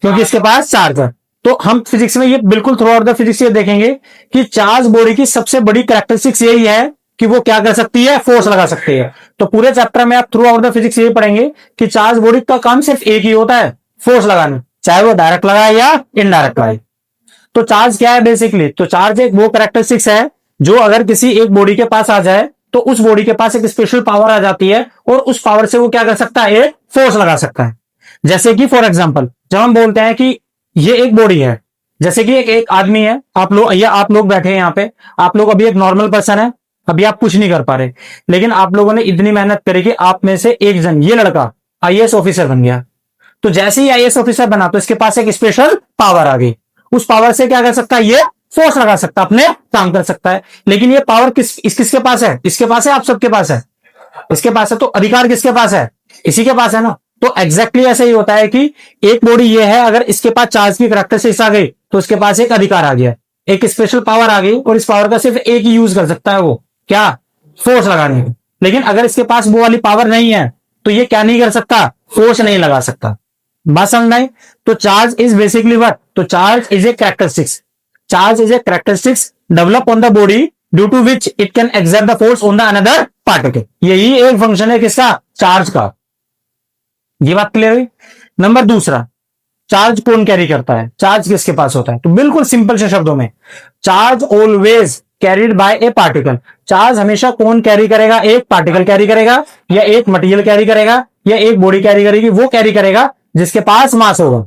क्योंकि इसके पास चार्ज है। तो हम फिजिक्स में ये बिल्कुल थ्रू आउट द फिजिक्स ये देखेंगे कि चार्ज बॉडी की सबसे बड़ी कैरेक्टरिस्टिक्स यही है कि वो क्या कर सकती है, फोर्स लगा सकती है। तो पूरे चैप्टर में आप थ्रू आउट द फिजिक्स ये पढ़ेंगे कि चार्ज बॉडी का काम सिर्फ एक ही होता है, फोर्स लगाना, चाहे वो डायरेक्ट लगाए या इनडायरेक्ट लगाए। तो चार्ज क्या है बेसिकली, तो चार्ज एक वो कैरेक्टरिस्टिक्स है जो अगर किसी एक बॉडी के पास आ जाए तो उस बॉडी के पास एक स्पेशल पावर आ जाती है, और उस पावर से वो क्या कर सकता है, एक फोर्स लगा सकता है। जैसे कि फॉर एग्जांपल जब हम बोलते हैं कि ये एक बॉडी है, जैसे कि एक आदमी है, आप लोग या आप लोग बैठे हैं यहाँ पे, आप लोग अभी एक नॉर्मल पर्सन है, अभी आप कुछ नहीं कर पा रहे, लेकिन आप लोगों ने इतनी मेहनत करी कि आप में से एक जन, ये लड़का आईएएस ऑफिसर बन गया। तो जैसे ही आईएएस ऑफिसर बना तो इसके पास एक स्पेशल पावर आ गई, उस पावर से क्या कर सकता है, ये फोर्स लगा सकता है, अपने काम कर सकता है। लेकिन ये पावर किसके पास है, इसके पास है, आप सबके पास है, इसके पास है। तो अधिकार किसके पास है, इसी के पास है ना। तो एग्जैक्टली ऐसा ही होता है कि एक बॉडी ये है, अगर इसके पास चार्ज की कैरेक्टरिस्टिक्स आ गई तो इसके पास एक अधिकार आ गया, एक स्पेशल पावर आ गई, और इस पावर का सिर्फ एक ही यूज कर सकता है, वो क्या, फोर्स लगाने की। लेकिन अगर इसके पास वो वाली पावर नहीं है तो ये क्या नहीं कर सकता, फोर्स नहीं लगा सकता। बात समझ आई। तो चार्ज इज बेसिकली व्हाट, तो charge is a characteristics, charge is a characteristics develop on the body due to which it can exert the force on the another particle. यही एक फंक्शन है किसका, चार्ज का। ये बात क्लियर हुई। नंबर दूसरा, चार्ज कौन कैरी करता है, चार्ज किसके पास होता है, तो बिल्कुल सिंपल से शब्दों में, charge always carried by A particle. Charge हमेशा कौन कैरी करेगा, एक पार्टिकल कैरी करेगा, या एक मटेरियल कैरी करेगा, या एक बॉडी कैरी करेगी, वो कैरी करेगा जिसके पास मास होगा।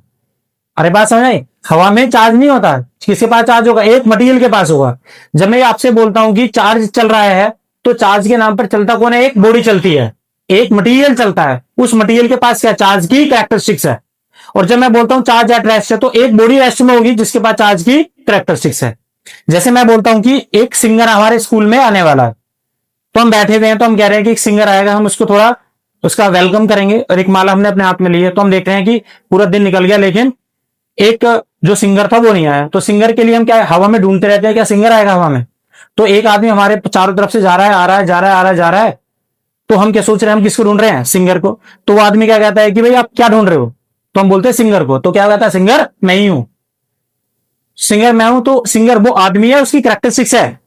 अरे बात समझ आई, हवा में चार्ज नहीं होता, किसके पास चार्ज होगा, एक मटेरियल के पास होगा। जब मैं आपसे बोलता हूं कि चार्ज चल रहा है, तो चार्ज के नाम पर चलता कौन है, एक बॉडी चलती है, एक मटेरियल चलता है, उस मटेरियल के पास क्या, चार्ज की कैरेक्टरिस्टिक्स है। और जब मैं बोलता हूं चार्ज एट रेस्ट है, तो एक बॉडी रेस्ट में होगी जिसके पास चार्ज की कैरेक्टरिस्टिक्स है। जैसे मैं बोलता हूं कि एक सिंगर हमारे स्कूल में आने वाला है, तो हम बैठे हुए हैं, तो हम कह रहे हैं कि एक सिंगर आएगा, हम उसको थोड़ा उसका वेलकम करेंगे, और एक माला हमने अपने हाथ में ली है, तो हम देख रहे हैं कि पूरा दिन निकल गया लेकिन एक जो सिंगर था वो नहीं आया। तो सिंगर के लिए हम क्या हवा में ढूंढते रहते हैं, क्या सिंगर आएगा हवा में। तो एक आदमी हमारे चारों तरफ से जा रहा है, आ रहा है, जा रहा है, आ रहा है, जा रहा है, तो हम क्या सोच रहे हैं, हम किसको ढूंढ रहे हैं, सिंगर को। तो वो आदमी क्या कहता है कि भाई आप क्या ढूंढ रहे हो, तो हम बोलते हैं सिंगर को। तो क्या कहता है, सिंगर मैं ही हूं, सिंगर मैं हूं। तो सिंगर वो आदमी है, उसकी कैरेक्टरिस्टिक्स है,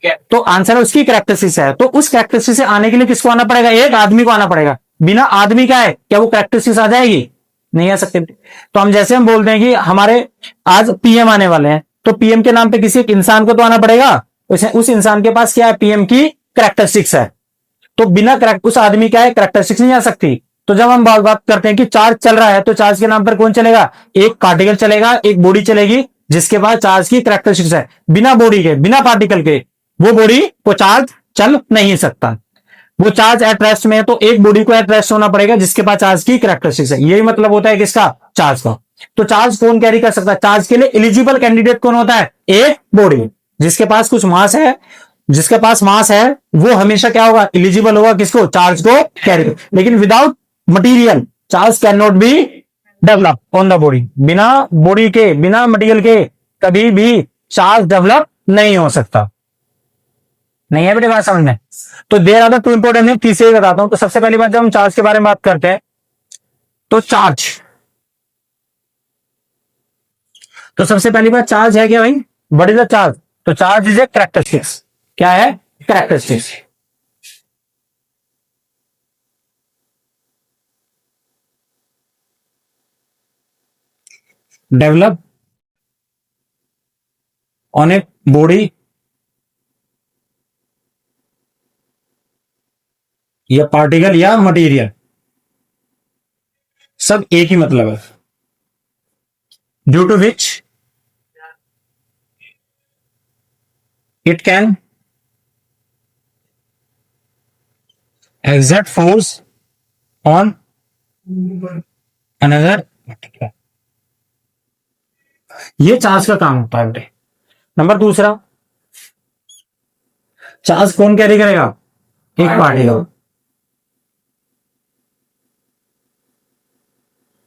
तो आंसर है उसकी कैरेक्टरिस्टिक्स है। तो उस कैरेक्टरिस्टिक्स से आने के लिए किसको आना पड़ेगा, एक आदमी को आना पड़ेगा। बिना आदमी का है क्या वो कैरेक्टरिस्टिक्स आ जाएगी, नहीं आ सकते। तो हम जैसे हम बोलते हैं कि हमारे आज पीएम आने वाले हैं, तो पीएम के नाम पे किसी एक इंसान को तो आना पड़ेगा, उस इंसान के पास क्या है, पीएम की कैरेक्टरिस्टिक्स है। तो बिना उस आदमी क्या है, कैरेक्टरिस्टिक्स नहीं आ सकती। तो जब हम बात करते हैं कि चार्ज चल रहा है, तो चार्ज के नाम पर कौन चलेगा, एक पार्टिकल चलेगा, एक बॉडी चलेगी जिसके पास चार्ज की कैरेक्टरिस्टिक्स है। बिना बॉडी के, बिना पार्टिकल के वो बॉडी को चार्ज चल नहीं सकता। वो चार्ज एट रेस्ट में है, तो एक बॉडी को एट रेस्ट होना पड़ेगा जिसके पास चार्ज की कैरेक्टरिस्टिक्स है। यही मतलब होता है किसका, चार्ज का। तो चार्ज कौन कैरी कर सकता है, चार्ज के लिए एलिजिबल कैंडिडेट कौन होता है, एक बॉडी जिसके पास कुछ मास है, जिसके पास मास है वो हमेशा क्या होगा, एलिजिबल होगा किसको, चार्ज को कैरी। लेकिन without material charge can not be develop on the body. बिना बॉडी के, बिना मटीरियल के कभी भी चार्ज डेवलप नहीं हो सकता। नहीं है बेटे बात समझ में। तो there are the two important है, तीसरे बताता हूं। तो सबसे पहली बात जब हम चार्ज के बारे में बात करते हैं, तो चार्ज, तो सबसे पहली बात चार्ज है क्या भाई, व्हाट इज द चार्ज? तो चार्ज इज ए कैरेक्टरिस्टिक्स। क्या है? Characteristics. Develop on a body या पार्टिकल या मटेरियल, सब एक ही मतलब है। Due to which it can exert force on another particular। ये चार्ज का काम होता है बेटे। नंबर दूसरा, चार्ज कौन कैरी करेगा? एक पार्टिकल।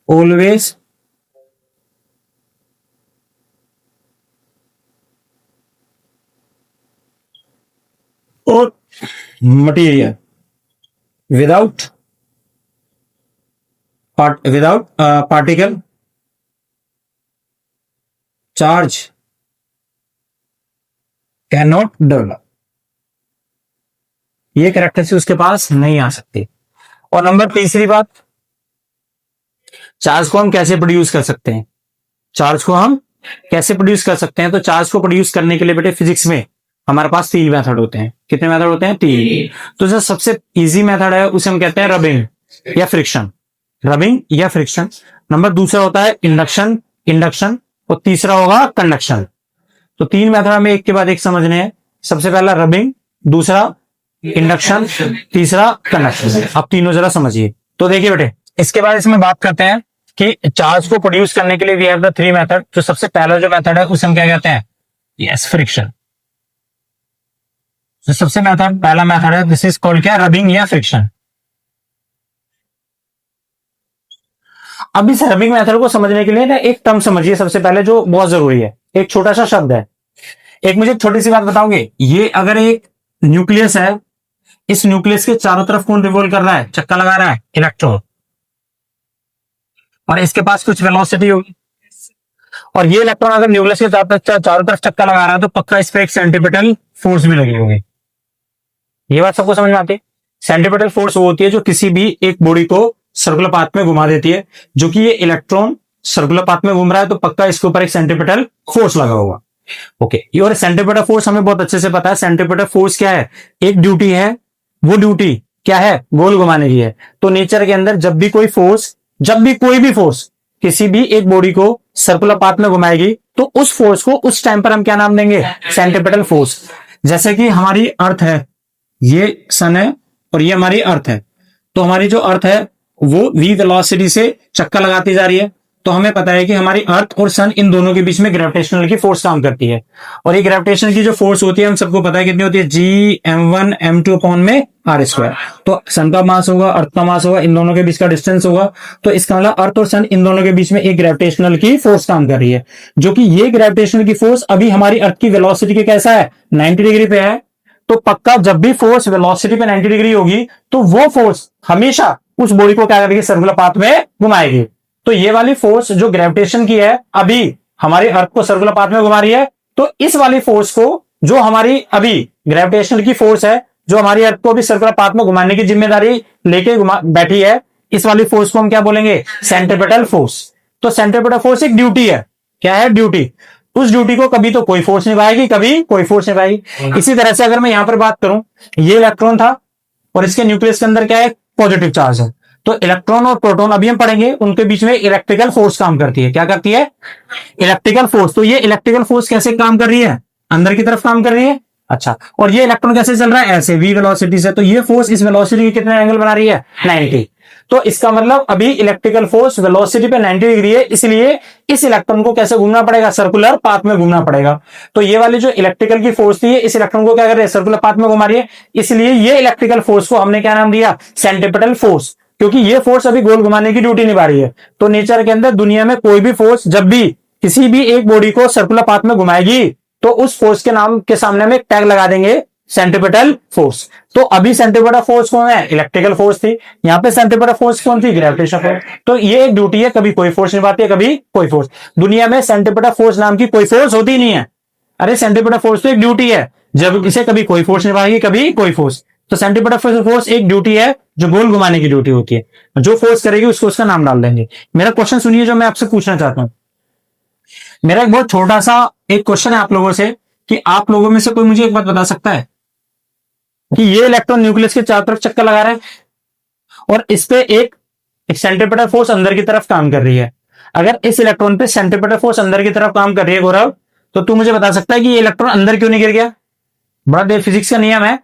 ऑलवेज और material without particle charge cannot develop। ये कैरेक्टरिस्टिक उसके पास नहीं आ सकती। और नंबर तीसरी बात, चार्ज को हम कैसे प्रोड्यूस कर सकते हैं? चार्ज को हम कैसे प्रोड्यूस कर सकते हैं? तो चार्ज को प्रोड्यूस करने के लिए बेटे फिजिक्स में हमारे पास 3 मेथड होते हैं। कितने मेथड होते हैं? 3। तो जो सबसे इजी मेथड है उसे हम कहते हैं रबिंग या फ्रिक्शन। रबिंग या फ्रिक्शन। नंबर दूसरा होता है इंडक्शन और तीसरा होगा कंडक्शन। तो 3 मेथड हमें एक के बाद एक समझने हैं। सबसे पहला रबिंग, दूसरा इंडक्शन, तीसरा कंडक्शन। अब तीनों जरा समझिए। तो देखिए बेटे, इसके बाद इसमें बात करते हैं कि चार्ज को प्रोड्यूस करने के लिए वी हैव द 3 मेथड। तो सबसे पहला जो मेथड है उसे हम क्या कहते हैं? Yes, friction. तो सबसे पहला मेथड है, दिस इज कॉल्ड क्या? रबिंग या फ्रिक्शन। अब इस रबिंग मेथड को समझने के लिए ना एक टर्म समझिए सबसे पहले, जो बहुत जरूरी है। एक छोटा सा शब्द है। एक मुझे छोटी सी बात बताओगे, ये अगर एक न्यूक्लियस है, इस न्यूक्लियस के चारों तरफ कौन रिवॉल्व कर रहा है, चक्का लगा रहा है? इलेक्ट्रॉन। और इसके पास कुछ वेलोसिटी होगी, और ये इलेक्ट्रॉन अगर न्यूक्लियस के चारों तरफ चक्का लगा रहा है तो पक्का इस पर एक सेंट्रीपिटल फोर्स भी लगी होगी। ये बात सबको समझ में आती है? सेंट्रीपिटल फोर्स वो होती है जो किसी भी एक बॉडी को सर्कुलर पाथ में घुमा देती है। जो कि ये इलेक्ट्रॉन सर्कुलर पाथ में घूम रहा है तो पक्का इसके ऊपर एक सेंट्रीपिटल फोर्स लगा होगा। ओके, ये और सेंट्रीपिटल फोर्स हमें बहुत अच्छे से पता है। सेंट्रीपिटल फोर्स क्या है? एक ड्यूटी है, वो ड्यूटी क्या है? गोल घुमाने की है। तो नेचर के अंदर जब भी कोई भी फोर्स किसी भी एक बॉडी को सर्कुलर पाथ में घुमाएगी तो उस फोर्स को उस टाइम पर हम क्या नाम देंगे? Centripetal force. जैसे कि हमारी अर्थ है, ये सन है और ये हमारी अर्थ है। तो हमारी जो अर्थ है वो v वेलोसिटी से चक्का लगाती जा रही है। तो हमें पता है कि हमारी अर्थ और सन इन दोनों के बीच में ग्रेविटेशनल की फोर्स काम करती है। और ये ग्रेविटेशनल की जो फोर्स होती है हम सबको पता है कितनी होती है? Gm1m2 अपॉन में r²। तो सन का मास होगा, अर्थ का मास होगा, इन दोनों के बीच का डिस्टेंस होगा। तो इसका मतलब अर्थ और सन इन दोनों के बीच में एक ग्रेविटेशनल की फोर्स काम कर रही है। जो कि ये ग्रेविटेशनल की फोर्स अभी हमारी अर्थ की वेलोसिटी के कैसा है? 90 डिग्री पे है। तो पक्का जब भी फोर्स वेलोसिटी पे 90 डिग्री होगी तो वो फोर्स हमेशा उस बॉडी को क्या करेगी? सर्कुलर पाथ में घुमाएगी। तो ये वाली फोर्स जो ग्रेविटेशन की है अभी हमारी अर्थ को सर्कुलर पाथ में घुमा रही है। तो इस वाली फोर्स को, जो हमारी अभी ग्रेविटेशनल की फोर्स है जो हमारी अर्थ को अभी सर्कुलर पाथ में घुमाने की जिम्मेदारी लेके बैठी है, इस वाली फोर्स को हम क्या बोलेंगे? Centripetal force. तो सेंट्रीपिटल फोर्स एक ड्यूटी है। क्या है? ड्यूटी। उस ड्यूटी को कभी तो कोई फोर्स निभाएगी, कभी कोई फोर्स निभाएगी। इसी तरह से अगर मैं यहां पर बात करूं, ये इलेक्ट्रॉन था और इसके न्यूक्लियस के अंदर क्या है? पॉजिटिव चार्ज है। तो इलेक्ट्रॉन और प्रोटॉन अभी हम पढ़ेंगे, उनके बीच में इलेक्ट्रिकल फोर्स काम करती है। क्या करती है? Electrical force. तो ये इलेक्ट्रिकल फोर्स कैसे काम कर रही है? अंदर की तरफ काम कर रही है। अच्छा, और ये इलेक्ट्रॉन कैसे चल रहा है? ऐसे v वेलोसिटी से। तो ये फोर्स इस वेलोसिटी के कितने एंगल बना रही है? 90। तो इसका मतलब अभी इलेक्ट्रिकल फोर्स वेलोसिटी पे 90 डिग्री है, इसलिए इस इलेक्ट्रॉन को कैसे घूमना पड़ेगा? सर्कुलर पाथ में घूमना पड़ेगा। तो ये वाली जो इलेक्ट्रिकल की फोर्स थी इस इलेक्ट्रॉन को क्या कर रही है? सर्कुलर पाथ में घुमा रही है। इसलिए ये इलेक्ट्रिकल फोर्स को हमने क्या नाम दिया? Centripetal force. क्योंकि ये फोर्स अभी गोल घुमाने की ड्यूटी निभा रही है। तो नेचर के अंदर दुनिया में कोई भी फोर्स जब भी किसी भी एक बॉडी को सर्कुलर पाथ में घुमाएगी तो उस फोर्स के नाम के सामने में एक टैग लगा देंगे, सेंट्रीपिटल फोर्स। तो अभी सेंट्रीपिटल फोर्स कौन है? इलेक्ट्रिकल फोर्स थी। यहां पे सेंट्रीपिटल फोर्स कौन थी? Gravitational force. तो ये एक ड्यूटी है, कभी कोई फोर्स निभाती है, कभी कोई फोर्स। दुनिया में सेंट्रीपिटल फोर्स नाम की कोई फोर्स होती नहीं है। अरे सेंट्रीपिटल फोर्स तो एक ड्यूटी है, जब इसे कभी कोई फोर्स निभाएगी कभी कोई फोर्स, तो सेंट्रीपिटल फोर्स एक ड्यूटी है जो गोल घुमाने की ड्यूटी होती है, जो फोर्स करेगी उसको उसका नाम डाल देंगे। मेरा क्वेश्चन सुनिए जो मैं आपसे पूछना चाहता हूं। मेरा एक बहुत छोटा सा एक क्वेश्चन है आप लोगों से, कि आप लोगों में से कोई मुझे एक बात बता सकता है कि ये इलेक्ट्रॉन न्यूक्लियस के चारों तरफ चक्कर लगा रहा है और इस पे एक सेंट्रीपिटल फोर्स अंदर की तरफ काम कर रही है। अगर इस इलेक्ट्रॉन पे सेंट्रीपिटल फोर्स अंदर की तरफ काम कर रही है गौरव, तो तू मुझे बता सकता है कि ये इलेक्ट्रॉन अंदर क्यों नहीं गिर गया? बड़ा देर फिजिक्स का नियम है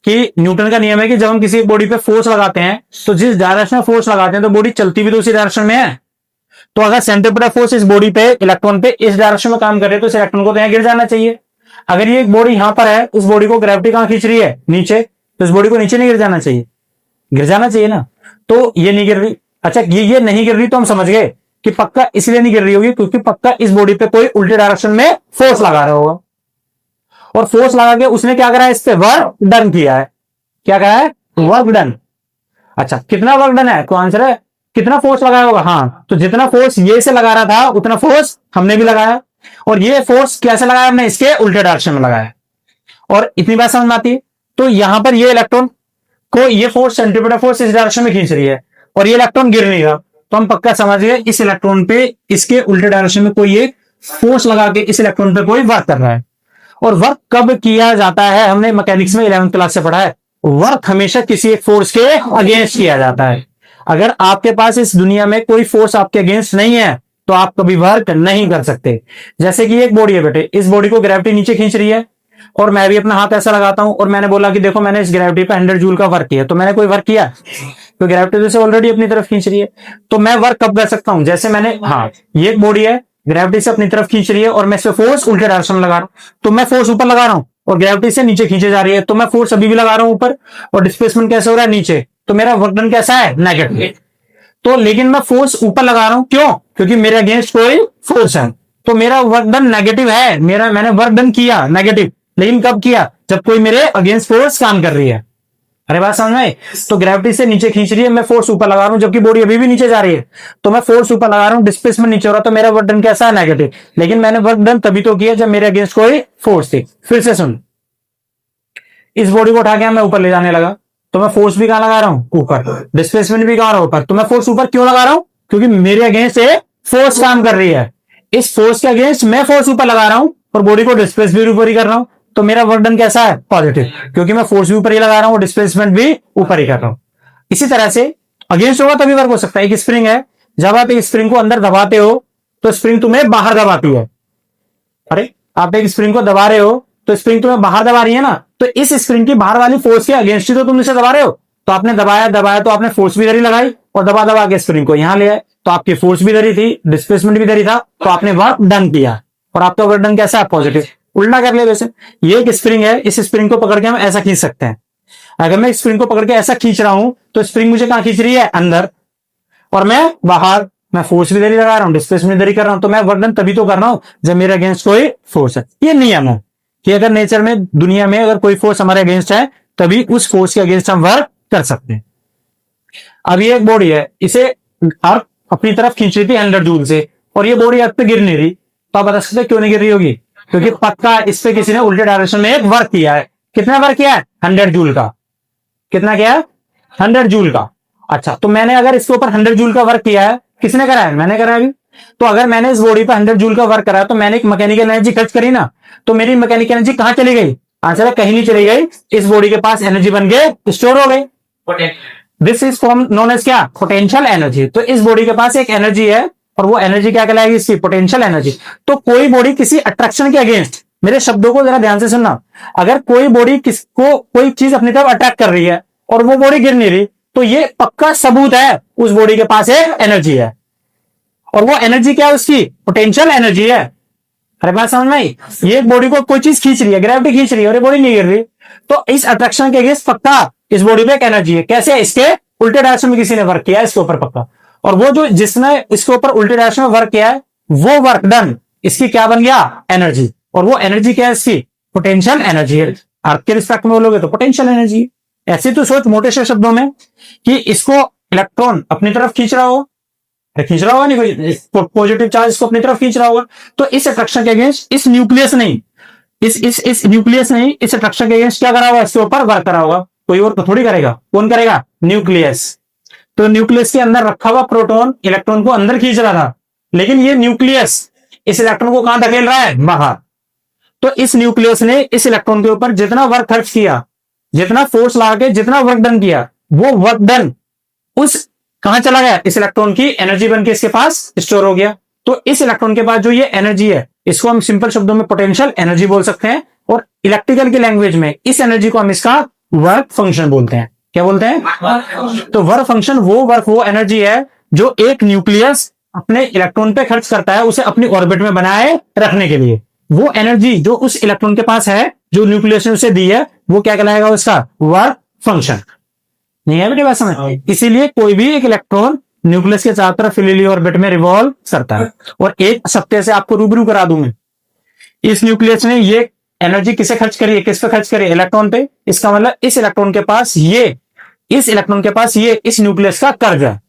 कि न्यूटन का नियम है कि जब हम किसी बॉडी पे फोर्स लगाते हैं तो जिस डायरेक्शन में फोर्स लगाते हैं तो बॉडी चलती भी तो उसी डायरेक्शन में है। तो अगर सेंट्रीपिटल फोर्स इस बॉडी पे इलेक्ट्रॉन पे इस डायरेक्शन में काम कर रही है तो इस इलेक्ट्रॉन को तो यहां गिर जाना चाहिए। अगर ये एक बॉडी यहां पर है, उस बॉडी को ग्रेविटी कहां खींच रही है? नीचे, तो इस बॉडी को नीचे नहीं गिर जाना चाहिए? गिर जाना चाहिए ना। तो ये नहीं गिर रही। अच्छा, ये नहीं गिर रही तो हम समझ गए कि पक्का इसलिए नहीं गिर रही होगी क्योंकि पक्का इस बॉडी पे कोई उल्टे डायरेक्शन में फोर्स लगा रहा होगा, और फोर्स लगा के उसने क्या करा है? इस पे वर्क डन किया है। क्या करा है? Work done. अच्छा, कितना वर्क डन है? तो आंसर है कितना फोर्स लगाया होगा? हाँ, तो जितना फोर्स ये से लगा रहा था उतना फोर्स हमने भी लगाया, और ये फोर्स कैसे लगाया हमने? इसके उल्टे डायरेक्शन में लगाया। और इतनी बात समझ में आती है? तो यहां पर ये इलेक्ट्रॉन को ये फोर्स सेंट्रीपिटल फोर्स इस डायरेक्शन में खींच रही है और ये इलेक्ट्रॉन गिर नहीं रहा, तो हम पक्का समझ गए इस इलेक्ट्रॉन पे इसके उल्टे डायरेक्शन में कोई एक फोर्स लगा के इस इलेक्ट्रॉन पे कोई वर्क कर रहा है। और वर्क कब किया जाता है? हमने मैकेनिक्स में 11वीं क्लास से पढ़ा है, वर्क हमेशा किसी एक फोर्स के अगेंस्ट किया जाता है। अगर आपके पास इस दुनिया में कोई फोर्स आपके अगेंस्ट नहीं है तो आप कभी वर्क नहीं कर सकते। जैसे कि एक बॉडी है बेटे, इस बॉडी को ग्रेविटी नीचे खींच रही है और मैं भी अपना हाथ ऐसा लगाता हूं और मैंने बोला कि देखो मैंने इस ग्रेविटी पे 100 जूल का वर्क किया, तो मैंने कोई वर्क किया? तो ग्रेविटी तो से ऑलरेडी अपनी तरफ खींच रही है। तो मैं वर्क कब कर सकता हूं? जैसे मैंने, हाँ, ये एक बॉडी है, ग्रेविटी से अपनी तरफ खींच रही है और मैं इस पे फोर्स उल्टे डायरेक्शन में लगा रहा हूं, तो मैं फोर्स ऊपर लगा रहा हूं और ग्रेविटी से नीचे खींचे जा रही है, तो मैं फोर्स अभी भी लगा रहा हूं ऊपर, और डिस्प्लेसमेंट कैसे हो रहा है? नीचे। तो मेरा वर्क डन कैसा है? नेगेटिव। तो लेकिन मैं फोर्स ऊपर लगा रहा हूं, क्यों? क्योंकि मेरे अगेंस्ट कोई फोर्स है, तो मेरा वर्क डन नेगेटिव है। मैंने वर्क डन किया नेगेटिव, लेकिन कब किया? जब कोई मेरे अगेंस्ट फोर्स काम कर रही है। अरे बात समझ में? तो ग्रेविटी से नीचे खींच रही है, मैं फोर्स ऊपर लगा रहा हूं, जबकि बॉडी अभी भी नीचे जा रही है, तो मैं फोर्स ऊपर लगा रहा हूं, डिस्प्लेसमेंट नीचे हो रहा है, तो मेरा वर्क डन कैसा है? नेगेटिव। लेकिन मैंने वर्क डन तभी तो किया जब मेरे अगेंस्ट कोई फोर्स थी। फिर से सुन, इस बॉडी को उठा के मैं ऊपर ले जाने लगा, तो मैं फोर्स भी कहां लगा रहा हूं? ऊपर। डिस्प्लेसमेंट भी कहां रहा हूं? ऊपर। तो मैं फोर्स ऊपर क्यों लगा रहा हूं? क्योंकि मेरे अगेंस्ट एक फोर्स काम कर रही है। इस फोर्स के अगेंस्ट मैं फोर्स ऊपर लगा रहा हूं और बॉडी को डिस्प्लेस भी ऊपर ही कर रहा हूं, तो मेरा वर्क डन कैसा है? पॉजिटिव, क्योंकि मैं फोर्स भी ऊपर ही लगा रहा हूं और डिस्प्लेसमेंट भी ऊपर ही कर रहा हूं। इसी तरह से अगेंस्ट होगा तभी वर्क हो सकता है। एक स्प्रिंग है, जब आप एक स्प्रिंग को अंदर दबाते हो तो स्प्रिंग तुम्हें बाहर दबाती है। अरे, आप एक स्प्रिंग को दबा रहे हो तो स्प्रिंग तुम्हें बाहर दबा रही है ना, तो इस स्प्रिंग की बाहर वाली फोर्स के अगेंस्ट ही तो तुम इसे दबा रहे हो। तो आपने दबाया तो आपने फोर्स भी धरी लगाई और दबा के स्प्रिंग को यहां ले आए, तो आपकी फोर्स भी धरी थी, डिस्प्लेसमेंट भी धरी था, तो आपने वर्क डन किया। और आपका वर्क डन कैसा है? पॉजिटिव। उल्टा कर ले, वैसे ये एक स्प्रिंग है, इस स्प्रिंग को पकड़ के हम ऐसा खींच सकते हैं। अगर मैं स्प्रिंग को पकड़ के ऐसा खींच रहा हूं तो स्प्रिंग मुझे कहां खींच रही है? अंदर, और मैं बाहर। मैं फोर्स भी दरी लगा रहा हूं, डिस्प्लेसमेंट दरी कर रहा हूं, तो मैं वर्क डन तभी तो कर रहा हूं जब मेरे अगेंस्ट कोई फोर्स है। ये नियम है कि अगर नेचर में, दुनिया में अगर कोई फोर्स हमारे अगेंस्ट है तभी उस फोर्स के अगेंस्ट हम वर्क कर सकते हैं। अब ये एक बॉडी है, इसे अर्थ अपनी तरफ खींच रही थी 100 जूल से, और ये बॉडी अर्थ पे गिर नहीं रही, तो आप बता सकते क्यों नहीं गिर रही होगी? क्योंकि पक्का इस पे किसी ने उल्टे डायरेक्शन में एक वर्क किया है। कितना वर्क किया है? 100 जूल का। कितना किया है? 100 जूल का। अच्छा, तो मैंने अगर इसके ऊपर 100 जूल का वर्क किया है, किसने करा है? मैंने करा है। तो अगर मैंने इस बॉडी पर 100 जूल का वर्क करा तो मैंने एक मैकेनिकल एनर्जी खर्च करी ना, तो मेरी मैकेनिकल एनर्जी कहां चली गई? आंसर है कहीं नहीं चली गई, इस बॉडी के पास एनर्जी बन के स्टोर हो गई। This is form known as क्या? Potential energy. तो इस बॉडी के पास एक एनर्जी है और वो एनर्जी क्या कहलाएगी? इसकी पोटेंशियल एनर्जी। तो कोई बॉडी किसी अट्रैक्शन के अगेंस्ट, मेरे शब्दों को जरा ध्यान से सुनना, अगर कोई बॉडी किसको कोई चीज अपनी तरफ अट्रैक्ट कर रही है और वो बॉडी गिर नहीं रही, तो ये पक्का सबूत है उस बॉडी के पास एक एनर्जी है, और वो एनर्जी क्या है? उसकी पोटेंशियल एनर्जी है। अरे बात समझ में आई? ये बॉडी को कोई चीज खींच रही है, ग्रेविटी खींच रही है और ये बॉडी नहीं गिर रही, तो इस अट्रैक्शन के अगेंस्ट पक्का इस बॉडी पे एक एनर्जी है। कैसे? इसके उल्टे डायरेक्शन में किसी ने वर्क किया है इसके ऊपर पक्का, और वो जो जिसने इसके ऊपर उल्टे डायरेक्शन में वर्क किया है वो वर्क डन इसकी क्या बन गया? एनर्जी। और वो एनर्जी क्या है? इसकी पोटेंशियल एनर्जी है। अर्थ के रिस्पेक्ट में बोलोगे तो पोटेंशियल एनर्जी। ऐसे तो सोच मोटे से शब्दों में कि इसको इलेक्ट्रॉन अपनी तरफ खींच रहा हो, खींच रहा होगा नहीं, कोई पॉजिटिव चार्ज इसको अपनी तरफ खींच रहा होगा, तो इस अट्रैक्शन के अगेंस्ट इस न्यूक्लियस नहीं, इस न्यूक्लियस ने इस स्ट्रक्चर के अगेंस्ट क्या करा होगा, इसके ऊपर वर्क करा होगा, कोई और तो थोड़ी करेगा। कौन करेगा? न्यूक्लियस। तो न्यूक्लियस के अंदर रखा हुआ प्रोटॉन इलेक्ट्रॉन को अंदर खींच रहा था, लेकिन ये न्यूक्लियस इस इलेक्ट्रॉन को कहां धकेल रहा है? बाहर। तो इस न्यूक्लियस ने इस इलेक्ट्रॉन के ऊपर जितना वर्क खर्च किया, जितना फोर्स लगा के जितना वर्क डन किया, वो वर्क डन उस कहां चला गया? इस इलेक्ट्रॉन की एनर्जी बन के इसके पास स्टोर हो गया। तो इस इलेक्ट्रॉन के पास जो ये एनर्जी है, इसको हम सिंपल शब्दों में पोटेंशियल एनर्जी बोल सकते हैं, और इलेक्ट्रिकल की लैंग्वेज में इस एनर्जी को हम इसका वर्क फंक्शन बोलते हैं। क्या बोलते हैं? तो वर्क फंक्शन वो एनर्जी है जो एक न्यूक्लियस अपने इलेक्ट्रॉन पे खर्च करता है उसे अपनी ऑर्बिट में बनाए रखने के लिए। वो एनर्जी जो उस इलेक्ट्रॉन के पास है, जो न्यूक्लियस ने उसे दी है, वो क्या कहलाएगा? उसका वर्क फंक्शन। नहीं है बेटे बात समझ? इसीलिए कोई भी एक इलेक्ट्रॉन न्यूक्लियस के चारों तरफ लिली ऑर्बिट में रिवॉल्व करता है। और एक सत्य से आपको रूबरू करा दूं मैं, इस न्यूक्लियस ने ये एनर्जी किसे खर्च करी है? किस पे खर्च करी? इलेक्ट्रॉन पे। इसका मतलब इस इलेक्ट्रॉन के पास ये इस न्यूक्लियस का कर्ज है।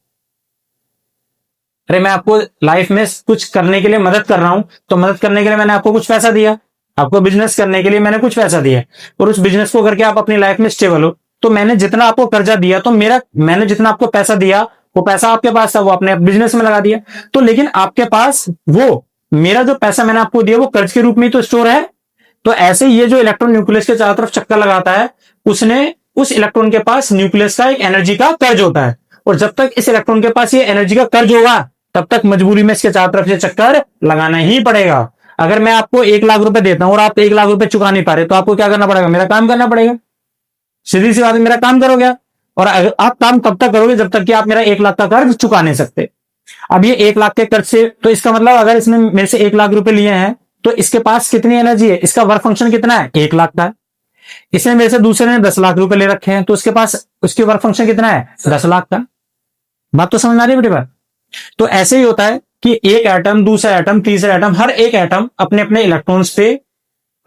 अरे मैं आपको लाइफ में कुछ करने के लिए मदद कर रहा हूं, तो मदद करने के लिए मैंने आपको कुछ पैसा दिया, आपको बिजनेस करने के लिए मैंने कुछ पैसा दिया, और उस बिजनेस को करके आप अपनी लाइफ में स्टेबल हो। तो मैंने जितना आपको कर्जा दिया, तो मैंने जितना आपको पैसा दिया, वो पैसा आपके पास था, वो आपने बिजनेस में लगा दिया। तो लेकिन आपके पास वो मेरा जो पैसा मैंने आपको दिया, वो कर्ज के रूप में तो स्टोर है। तो ऐसे ये जो इलेक्ट्रॉन न्यूक्लियस के चारों तरफ चक्कर लगाता है, उसने उस इलेक्ट्रॉन के पास न्यूक्लियस का एक एनर्जी का कर्ज होता है। और जब तक इस इलेक्ट्रॉन के पास ये एनर्जी का कर्ज होगा, तब तक मजबूरी में इसके चारों तरफ से चक्कर लगाना ही पड़ेगा। अगर मैं आपको 1 लाख रुपए देता हूं और आप 1 लाख रुपए चुका नहीं पा रहे, तो आपको क्या करना पड़ेगा? मेरा काम करना पड़ेगा। सीधी सी बात है, मेरा काम करोगे। और अगर आप काम तब तक करोगे जब तक कि आप मेरा 1 लाख का कर्ज चुका नहीं सकते। अब ये 1 लाख के कर्ज से, तो इसका मतलब अगर इसने मेरे से 1 लाख रुपए लिए हैं, तो इसके पास कितनी एनर्जी है? इसका वर्क फंक्शन कितना है? 1 लाख का है। इसने मेरे से दूसरे ने 10 लाख रुपए ले रखे हैं, तो उसके पास उसकी वर्क फंक्शन कितना है? 10 लाख का। बात तो समझ आ रही है बेटी बात? तो ऐसे ही होता है कि एक एटम, दूसरा एटम, तीसरा एटम, हर एक एटम अपने अपने इलेक्ट्रॉन्स पे,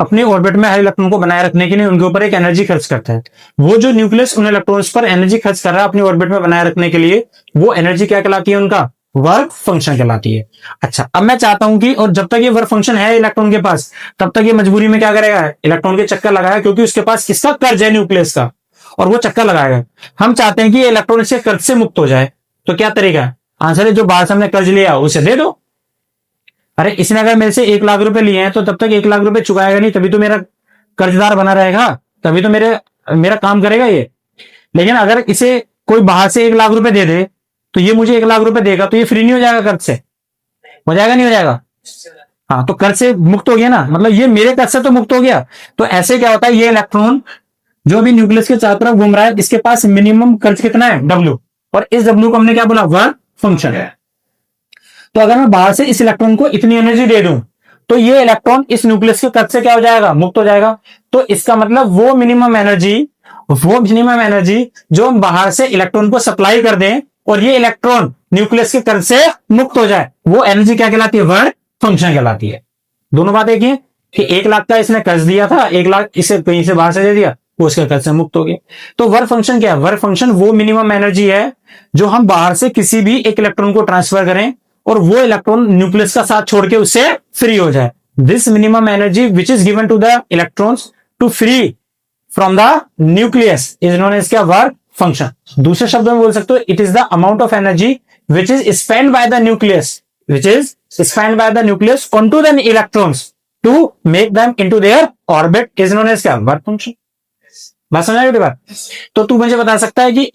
अपने ऑर्बिट में हर इलेक्ट्रॉन को बनाए रखने के लिए उनके ऊपर एक एनर्जी खर्च करता है। वो जो न्यूक्लियस उन इलेक्ट्रॉन्स पर एनर्जी खर्च कर रहा है अपनी ऑर्बिट में बनाए रखने के लिए, वो एनर्जी क्या कहलाती है? उनका वर्क फंक्शन कहलाती है। अच्छा, अब मैं चाहता हूं कि, और जब तक ये वर्क फंक्शन है इलेक्ट्रॉन के पास, तब तक ये मजबूरी में क्या करेगा? इलेक्ट्रॉन के चक्कर लगाएगा, क्योंकि उसके पास किसका कर्ज है? न्यूक्लियस का। और वो चक्कर लगाएगा। हम चाहते हैं कि इलेक्ट्रॉन इसके कर्ज से मुक्त हो जाए, तो क्या तरीका है? आंसर है, जो बाहर से हमने कर्ज लिया उसे दे दो। अरे इसने अगर मेरे से 1 लाख रुपए लिए हैं, तो तब तक 1 लाख रुपए चुकाएगा नहीं, तभी तो मेरा कर्जदार बना रहेगा, तभी तो मेरा काम करेगा ये। लेकिन अगर इसे कोई बाहर से 1 लाख रुपए दे दे, तो ये मुझे 1 लाख रुपए देगा, तो ये फ्री नहीं हो जाएगा कर्ज से? हो जाएगा, नहीं हो जाएगा? हाँ, तो कर्ज से मुक्त हो गया ना, मतलब ये मेरे कर्ज से तो मुक्त हो गया। तो ऐसे क्या होता है, ये इलेक्ट्रॉन जो भी न्यूक्लियस के चारों तरफ घूम रहा है, इसके पास मिनिमम कर्ज कितना है? W। और इस W को हमने क्या बोला? वर्क फंक्शन है। तो अगर मैं बाहर से इस इलेक्ट्रॉन को इतनी एनर्जी दे दूं, तो ये इलेक्ट्रॉन इस न्यूक्लियस के कर्ज से क्या हो जाएगा? मुक्त हो जाएगा। तो इसका मतलब वो मिनिमम एनर्जी जो हम बाहर से इलेक्ट्रॉन को सप्लाई कर दें और ये इलेक्ट्रॉन न्यूक्लियस के कर्ज से मुक्त हो जाए, वो एनर्जी क्या कहलाती है? वर्क फंक्शन कहलाती है। दोनों बात एक ही है कि 1 लाख का इसने कर्ज दिया था, 1 लाख इसे कहीं से बाहर से दे दिया, वो उसके कर्ज से मुक्त हो गया। तो वर्क फंक्शन क्या है? वर्क फंक्शन वो मिनिमम एनर्जी है जो हम बाहर से किसी भी एक इलेक्ट्रॉन को ट्रांसफर करें और वो इलेक्ट्रॉन न्यूक्लियस का साथ छोड़ के उससे फ्री हो जाए। This minimum energy which is given to the electrons to free from the nucleus is known as क्या? Work function. दूसरे शब्दों में बोल सकते हो, it is the amount of energy which is spend by the nucleus on to the electrons to make them into their orbit is known as क्या? Work function. बात समझ आई बात? तो तू मुझे बता सकता है कि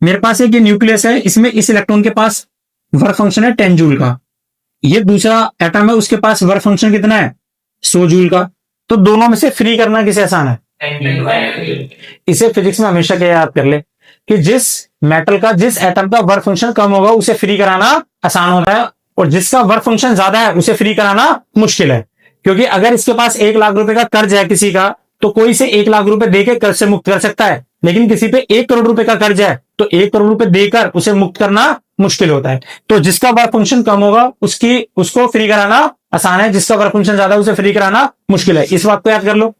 मेरे पास एक न्यूक्लियस है, इसमें इस इलेक्ट्रॉन के पास वर्क फंक्शन है 10 जूल का, ये दूसरा एटम है उसके पास वर्क फंक्शन कितना है? 100 जूल का। तो दोनों में से फ्री करना किसे आसान है? इसे फिजिक्स में हमेशा क्या याद कर ले कि जिस मेटल का, जिस एटम का वर्क फंक्शन कम होगा उसे फ्री कराना आसान होता है, और जिसका वर्क फंक्शन ज्यादा है उसे फ्री कराना मुश्किल है। क्योंकि अगर इसके पास 1 लाख रुपए का कर्ज है किसी का, तो कोई से 1 लाख रुपए देकर कर्ज से मुक्त कर सकता है, लेकिन किसी पे 1 करोड़ रुपए का कर्ज है, तो 1 करोड़ रुपए देकर उसे मुक्त करना मुश्किल होता है। तो जिसका वर्क फंक्शन कम होगा उसको फ्री कराना आसान है, जिसका वर्क फंक्शन ज्यादा उसे फ्री कराना मुश्किल है। इस बात को याद कर लो।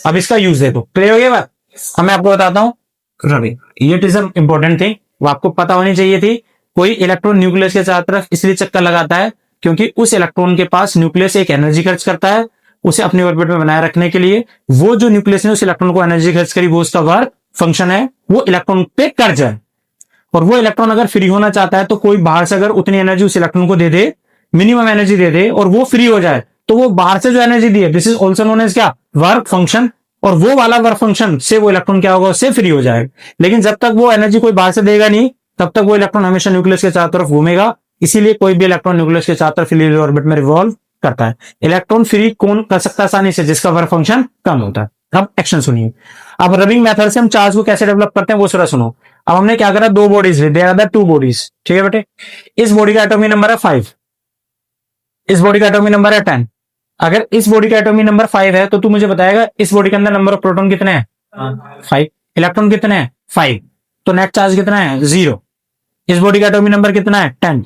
अब इसका यूज देखो, क्लियर हो गया बात? अब मैं आपको बताता हूं रवि, ये इज इंपॉर्टेंट थिंग, वो आपको पता होनी चाहिए थी। कोई इलेक्ट्रॉन न्यूक्लियस के चारों तरफ इसलिए चक्कर लगाता है क्योंकि उस इलेक्ट्रॉन के पास न्यूक्लियस एक एनर्जी खर्च करता है, उसे अपने ऑर्बिट में बनाए रखने के लिए वो जो न्यूक्लियस ने उस इलेक्ट्रॉन को एनर्जी खर्च करी, वो उसका वर्क फंक्शन है, वो इलेक्ट्रॉन पे कर जाए। और वो इलेक्ट्रॉन अगर फ्री होना चाहता है तो कोई बाहर से अगर उतनी एनर्जी उस इलेक्ट्रॉन को दे दे, मिनिमम एनर्जी दे दे, और वो फ्री हो जाए, तो वो बाहर से जो एनर्जी दी है, this is also known as क्या, वर्क फंक्शन। और वो वाला वर्क फंक्शन से वो इलेक्ट्रॉन क्या होगा, उससे फ्री हो जाएगा। लेकिन जब तक वो एनर्जी कोई बाहर से देगा नहीं, तब तक वो इलेक्ट्रॉन हमेशा न्यूक्लियस के चारों तरफ घूमेगा। इसीलिए कोई भी इलेक्ट्रॉन न्यूक्लियस के चारों तरफ इलीयल ऑर्बिट में रिवॉल्व करता है। इलेक्ट्रॉन फ्री कौन कर सकता है आसानी से, जिसका वर्क फंक्शन कम होता है। अब एक्शन सुनिए। अब रबिंग मेथड से हम चार्ज को कैसे डेवलप करते हैं वो जरा सुनो। अब हमने क्या करा, दो बॉडीज ली, there are the two bodies, ठीक है बेटे। इस बॉडी का एटॉमिक नंबर है 5, इस बॉडी का एटॉमिक नंबर है 10। अगर इस बॉडी का एटॉमिक नंबर 5 है तो तू मुझे बताएगा इस बॉडी के अंदर नंबर ऑफ प्रोटॉन कितने हैं, 5। इलेक्ट्रॉन कितने हैं, 5। तो नेट चार्ज कितना है, 0। इस बॉडी का एटॉमिक नंबर कितना है, 10।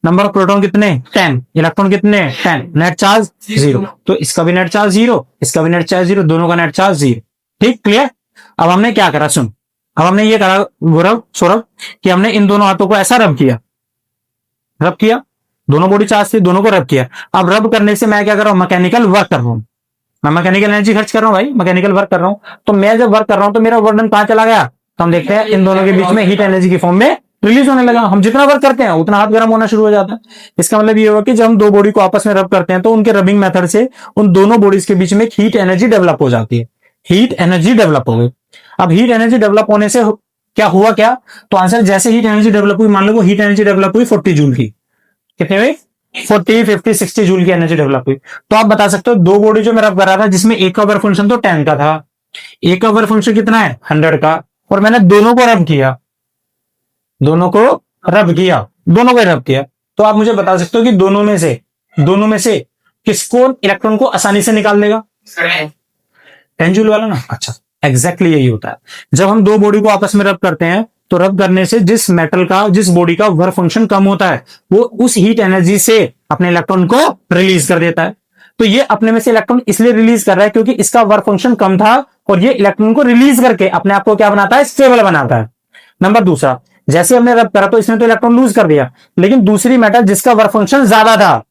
नंबर ऑफ प्रोटॉन कितने, 10। इलेक्ट्रॉन कितने, 10। Net charge 0। तो इसका भी नेट चार्ज 0, इसका भी नेट चार्ज 0, दोनों का नेट चार्ज 0। ठीक, क्लियर। अब हमने क्या करा, सुन। अब हमने ये करा गौरव, सौरभ, कि हमने इन दोनों हाथों को ऐसा रब किया, रब किया, दोनों बॉडी चार्ज थी, दोनों को रब किया। अब रब करने से मैं क्या कर रहा हूं, मैकेनिकल वर्क कर रहा हूं, मैं मैकेनिकल एनर्जी खर्च कर रहा हूं भाई, मैकेनिकल वर्क कर रहा हूं। तो मैं जब वर्क कर रहा हूं तो मेरा वर्क कहां चला गया, तो हम देखते हैं इन दोनों के बीच में हीट एनर्जी की फॉर्म में रिलीज होने लगा। हम जितना वर्क करते हैं उतना हाथ गर्म होना शुरू हो जाता है। इसका मतलब ये होगा कि जब हम दो बॉडी को आपस में रब करते हैं तो उनके रबिंग मेथड से उन दोनों बॉडीज के बीच में हीट एनर्जी डेवलप हो जाती है, हीट एनर्जी डेवलप हो गई। अब हीट एनर्जी डेवलप होने से क्या हुआ, क्या, तो आंसर, जैसे हीट एनर्जी डेवलप हुई, मान लो वो हीट एनर्जी डेवलप हुई 40 जूल की, कितने हुई, 40, 50, 60 जूल की एनर्जी डेवलप हुई। तो आप बता सकते हो दो बॉडी जो मैं रब कर रहा था, जिसमें एक का वर्क फंक्शन तो 10 का था, एक का वर्क फंक्शन कितना है, 100 का, और मैंने दोनों को रब किया, दोनों को रब किया, दोनों को रब किया, तो आप मुझे बता सकते हो कि दोनों में से किसको इलेक्ट्रॉन को आसानी से निकाल देगा, 10 जूल वाला ना। अच्छा, एग्जैक्टली यही होता है। जब हम दो बॉडी को आपस में रब करते हैं तो रब करने से जिस मेटल का, जिस बॉडी का वर्क फंक्शन कम होता है, वो उस हीट एनर्जी से अपने इलेक्ट्रॉन को रिलीज कर देता है। तो ये अपने में से इलेक्ट्रॉन इसलिए रिलीज कर रहा है क्योंकि इसका वर्क फंक्शन कम था, और ये इलेक्ट्रॉन को रिलीज करके अपने आप को क्या बनाता है, स्टेबल बनाता है। नंबर दूसरा, जैसे हमने रब करा तो इसने तो इलेक्ट्रॉन लूज कर दिया, लेकिन दूसरी मेटल जिसका वर्क फंक्शन ज्यादा था,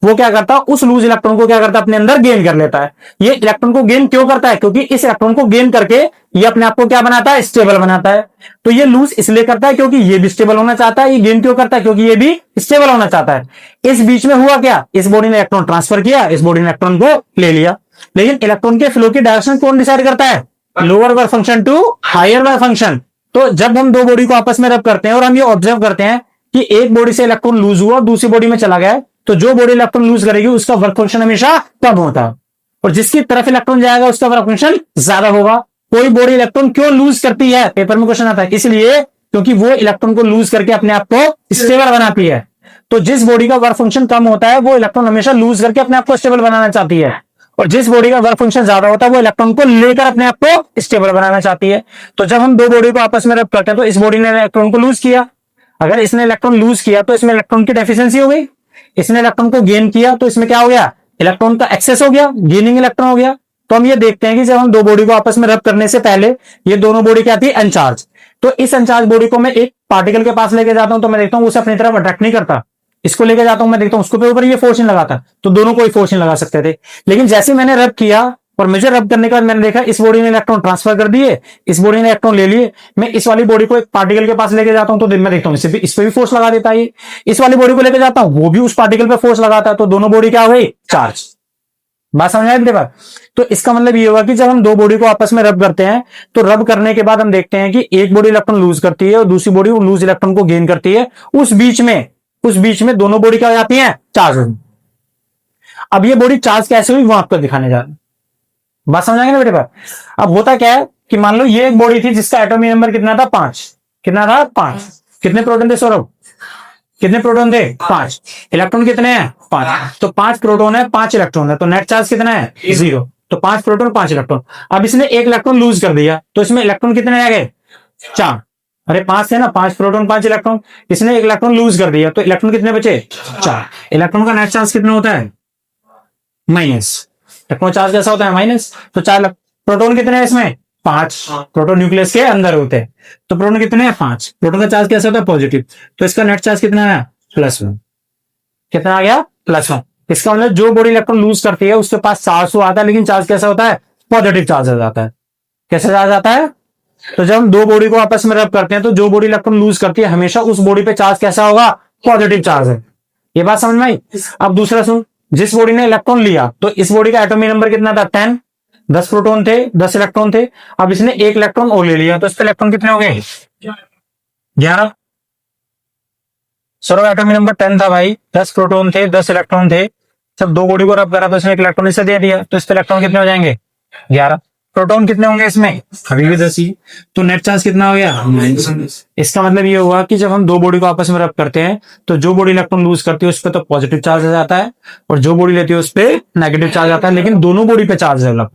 वो क्या करता, उस लूज इलेक्ट्रॉन को क्या करता, अपने अंदर गेन कर लेता है। ये इलेक्ट्रॉन को गेन क्यों करता है, क्योंकि इस इलेक्ट्रॉन को गेन करके ये अपने आप को क्या बनाता है, स्टेबल बनाता है। तो ये लूज इसलिए करता है क्योंकि ये भी स्टेबल होना चाहता है, ये गेन क्यों करता है, क्योंकि ये भी स्टेबल होना चाहता है। इस बीच में हुआ क्या, इस बॉडी ने इलेक्ट्रॉन ट्रांसफर किया, इस बॉडी ने इलेक्ट्रॉन को ले लिया, लेकिन इलेक्ट्रॉन के फ्लो की डायरेक्शन कौन डिसाइड करता है, lower work function to higher work function. तो जब हम दो बॉडी को आपस में रब करते हैं और हम ये ऑब्जर्व करते हैं कि एक बॉडी से इलेक्ट्रॉन लूज हुआ, दूसरी बॉडी में चला गया, तो जो बॉडी इलेक्ट्रॉन लूज करेगी उसका वर्क फंक्शन हमेशा कम होता है, और जिसकी तरफ इलेक्ट्रॉन जाएगा उसका वर्क फंक्शन ज्यादा होगा। कोई बॉडी इलेक्ट्रॉन क्यों लूज करती है, पेपर में क्वेश्चन आता है, इसलिए क्योंकि वो इलेक्ट्रॉन को लूज करके अपने आप को स्टेबल बनाती है। तो जिस बॉडी का वर्क फंक्शन कम होता है वो इलेक्ट्रॉन हमेशा लूज करके अपने आप को स्टेबल बनाना चाहती है, और जिस बॉडी का वर्क फंक्शन ज्यादा होता है वो इलेक्ट्रॉन को लेकर अपने आप को स्टेबल बनाना चाहती है। तो जब हम दो बॉडी को आपस में रब करते हैं तो इस बॉडी ने इलेक्ट्रॉन को लूज किया, अगर इसने इलेक्ट्रॉन लूज किया तो इसमें इलेक्ट्रॉन की डेफिशिएंसी हो गई, इसने इलेक्ट्रॉन को गेन किया तो इसमें क्या हो गया, इलेक्ट्रॉन का एक्सेस हो गया, गेनिंग इलेक्ट्रॉन हो गया। तो हम ये देखते हैं कि जब हम दो बॉडी को आपस में रब करने से पहले ये दोनों बॉडी क्या थी, अनचार्ज। तो इस अनचार्ज बॉडी को मैं एक पार्टिकल के पास लेके जाता हूं तो मैं देखता हूं उसे अपनी तरफ अट्रैक्ट नहीं करता, इसको लेके जाता हूं, मैं देखता हूं उसके ऊपर ये फोर्स नहीं लगाता, तो दोनों कोई फोर्स नहीं लगा सकते थे। लेकिन जैसे मैंने रब किया और मुझे रब करने के बाद मैंने देखा इस बॉडी ने इलेक्ट्रॉन ट्रांसफर कर दिए, इस बॉडी ने इलेक्ट्रॉन ले लिए, मैं इस वाली बॉडी को एक पार्टिकल के पास लेके जाता हूं तो मैं देखता हूं इस पे भी फोर्स लगा देता है, इस वाली बॉडी को लेके जाता हूं वो भी उस पार्टिकल पे फोर्स लगाता है, तो दोनों बॉडी क्या हो गई, चार्ज। बात समझ आए बात। तो इसका मतलब ये होगा कि जब हम दो बॉडी को आपस में रब करते हैं तो रब करने के बाद हम देखते हैं कि एक बॉडी इलेक्ट्रॉन लूज करती है और दूसरी बॉडी लूज इलेक्ट्रॉन को गेन करती है, उस बीच में दोनों बॉडी क्या हो जाती है, चार्ज हुई। अब ये बॉडी चार्ज कैसे हुई वो आपको दिखाने जा रहा हूं, बात समझ आएंगे ना बेटे बात। अब होता क्या है कि मान लो ये एक बॉडी थी जिसका एटॉमिक नंबर कितना था, 5, कितना था, 5। कितने प्रोटॉन थे सौरभ, कितने प्रोटॉन थे, 5। इलेक्ट्रॉन कितने हैं, 5। तो 5 प्रोटॉन है, 5 इलेक्ट्रॉन है, तो नेट चार्ज कितना है, 0। तो 5 प्रोटॉन 5 इलेक्ट्रॉन। अब इसने एक इलेक्ट्रॉन लूज कर दिया तो इसमें इलेक्ट्रॉन कितने रह गए, 4। अरे 5 है ना, 5 प्रोटॉन 5 इलेक्ट्रॉन, इसने एक इलेक्ट्रॉन लूज कर दिया तो इलेक्ट्रॉन कितने बचे, 4। इलेक्ट्रॉन का नेट चार्ज कितना होता है, माइनस। इलेक्ट्रॉन चार्ज कैसा होता है, माइनस। तो 4। प्रोटॉन कितने हैं इसमें, 5। प्रोटॉन न्यूक्लियस के अंदर होते हैं, तो प्रोटॉन कितने हैं, 5। प्रोटॉन का चार्ज कैसा होता है, पॉजिटिव। तो इसका नेट चार्ज कितना है, +1। कितना आ गया, +1। इसका मतलब जो बॉडी इलेक्ट्रॉन लूज करती है उसके पास चार्ज तो आता है, लेकिन चार्ज कैसा होता है? पॉजिटिव चार्ज आ जाता है। कैसे चार्ज आता है? तो जब हम दो बॉडी को आपस में रब करते हैं तो जो बॉडी इलेक्ट्रॉन लूज करती है हमेशा उस बॉडी पे चार्ज कैसा होगा? पॉजिटिव चार्ज है। ये बात समझ में आई? अब दूसरा सुन, जिस बॉडी ने इलेक्ट्रॉन लिया तो इस बॉडी का एटॉमिक नंबर कितना था? 10। 10 प्रोटॉन थे, 10 इलेक्ट्रॉन थे। अब इसने एक इलेक्ट्रॉन और ले लिया तो इस पे इलेक्ट्रॉन कितने हो गए? 11। सर एटॉमिक नंबर 10 था भाई, 10 प्रोटॉन थे, 10 इलेक्ट्रॉन थे। जब दो बॉडी को रब करा तो इसने एक इलेक्ट्रॉन इसे दे दिया तो इस पे इलेक्ट्रॉन कितने हो जाएंगे? 11। प्रोटॉन कितने होंगे इसमें? अभी भी 10 ही। तो नेट चार्ज कितना हो गया? इसका मतलब ये हुआ कि जब हम दो बॉडी को आपस में रब करते हैं तो जो बॉडी इलेक्ट्रॉन लूज करती है उस पर तो पॉजिटिव चार्ज आ जाता है और जो बॉडी लेती है उस पर नेगेटिव चार्ज आता है, लेकिन दोनों बॉडी पे चार्ज डेवलप।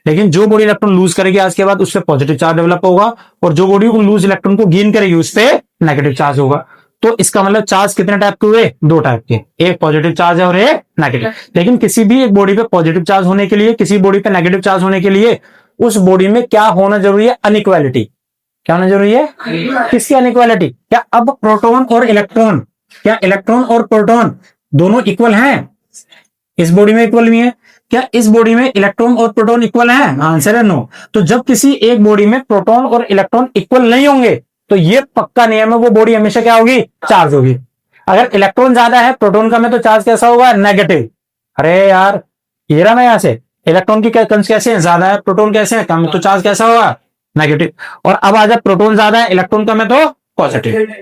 लेकिन जो बॉडी इलेक्ट्रॉन लूज करेगी आज के बाद उस पर पॉजिटिव चार्ज डेवलप होगा और जो बॉडी को लूज इलेक्ट्रॉन को गेन करेगी उस पर नेगेटिव चार्ज होगा। तो इसका मतलब चार्ज कितने टाइप के हुए? दो टाइप के, एक पॉजिटिव चार्ज है और एक नेगेटिव। लेकिन किसी भी एक बॉडी पे पॉजिटिव चार्ज होने के लिए, किसी बॉडी पे नेगेटिव चार्ज होने के लिए उस बॉडी में क्या होना जरूरी है? अनइक्वालिटी। क्या होना जरूरी है? किसकी अनइक्वालिटी? क्या अब प्रोटॉन और इलेक्ट्रॉन, क्या इलेक्ट्रॉन और प्रोटॉन दोनों इक्वल हैं? इस बॉडी में इक्वल नहीं है। क्या इस बॉडी में इलेक्ट्रॉन और प्रोटॉन इक्वल हैं? आंसर है नो। तो जब किसी एक बॉडी में प्रोटॉन और इलेक्ट्रॉन इक्वल नहीं होंगे तो ये पक्का नियम है, वो बॉडी हमेशा क्या होगी? चार्ज होगी। अगर इलेक्ट्रॉन ज्यादा है, प्रोटॉन कम है तो चार्ज कैसा होगा? नेगेटिव। अरे यार ये रहा ना, यहां से इलेक्ट्रॉन की कैसे है? ज्यादा है, प्रोटॉन कैसे है? कम है, तो चार्ज कैसा होगा? नेगेटिव। और अब आ जाए प्रोटॉन ज्यादा है, इलेक्ट्रॉन कम है तो पॉजिटिव।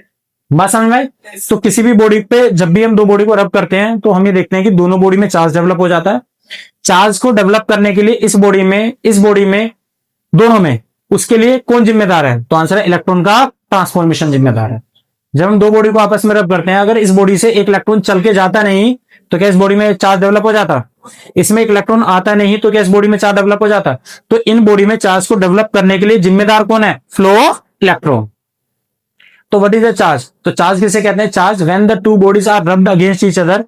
बात समझ में आई? तो किसी भी बॉडी पे जब भी हम दो बॉडी को रब करते हैं तो हम ये देखते हैं कि दोनों बॉडी में चार्ज डेवलप हो जाता है। चार्ज को डेवलप करने के लिए इस बॉडी में दोनों में उसके लिए कौन जिम्मेदार है? तो आंसर है इलेक्ट्रॉन का ट्रांसफॉर्मेशन जिम्मेदार है। जब हम दो बॉडी को आपस में रब करते हैं, अगर इस बॉडी से एक इलेक्ट्रॉन चल के जाता नहीं तो क्या इस बॉडी में चार्ज डेवलप हो जाता? इसमें एक इलेक्ट्रॉन आता नहीं तो क्या इस बॉडी में चार्ज डेवलप हो जाता? तो इन बॉडी में चार्ज को डेवलप करने के लिए जिम्मेदार कौन है? Flow of electron. तो व्हाट इज द चार्ज? तो चार्ज किसे कहते हैं? Charge when the two bodies are rubbed against each other,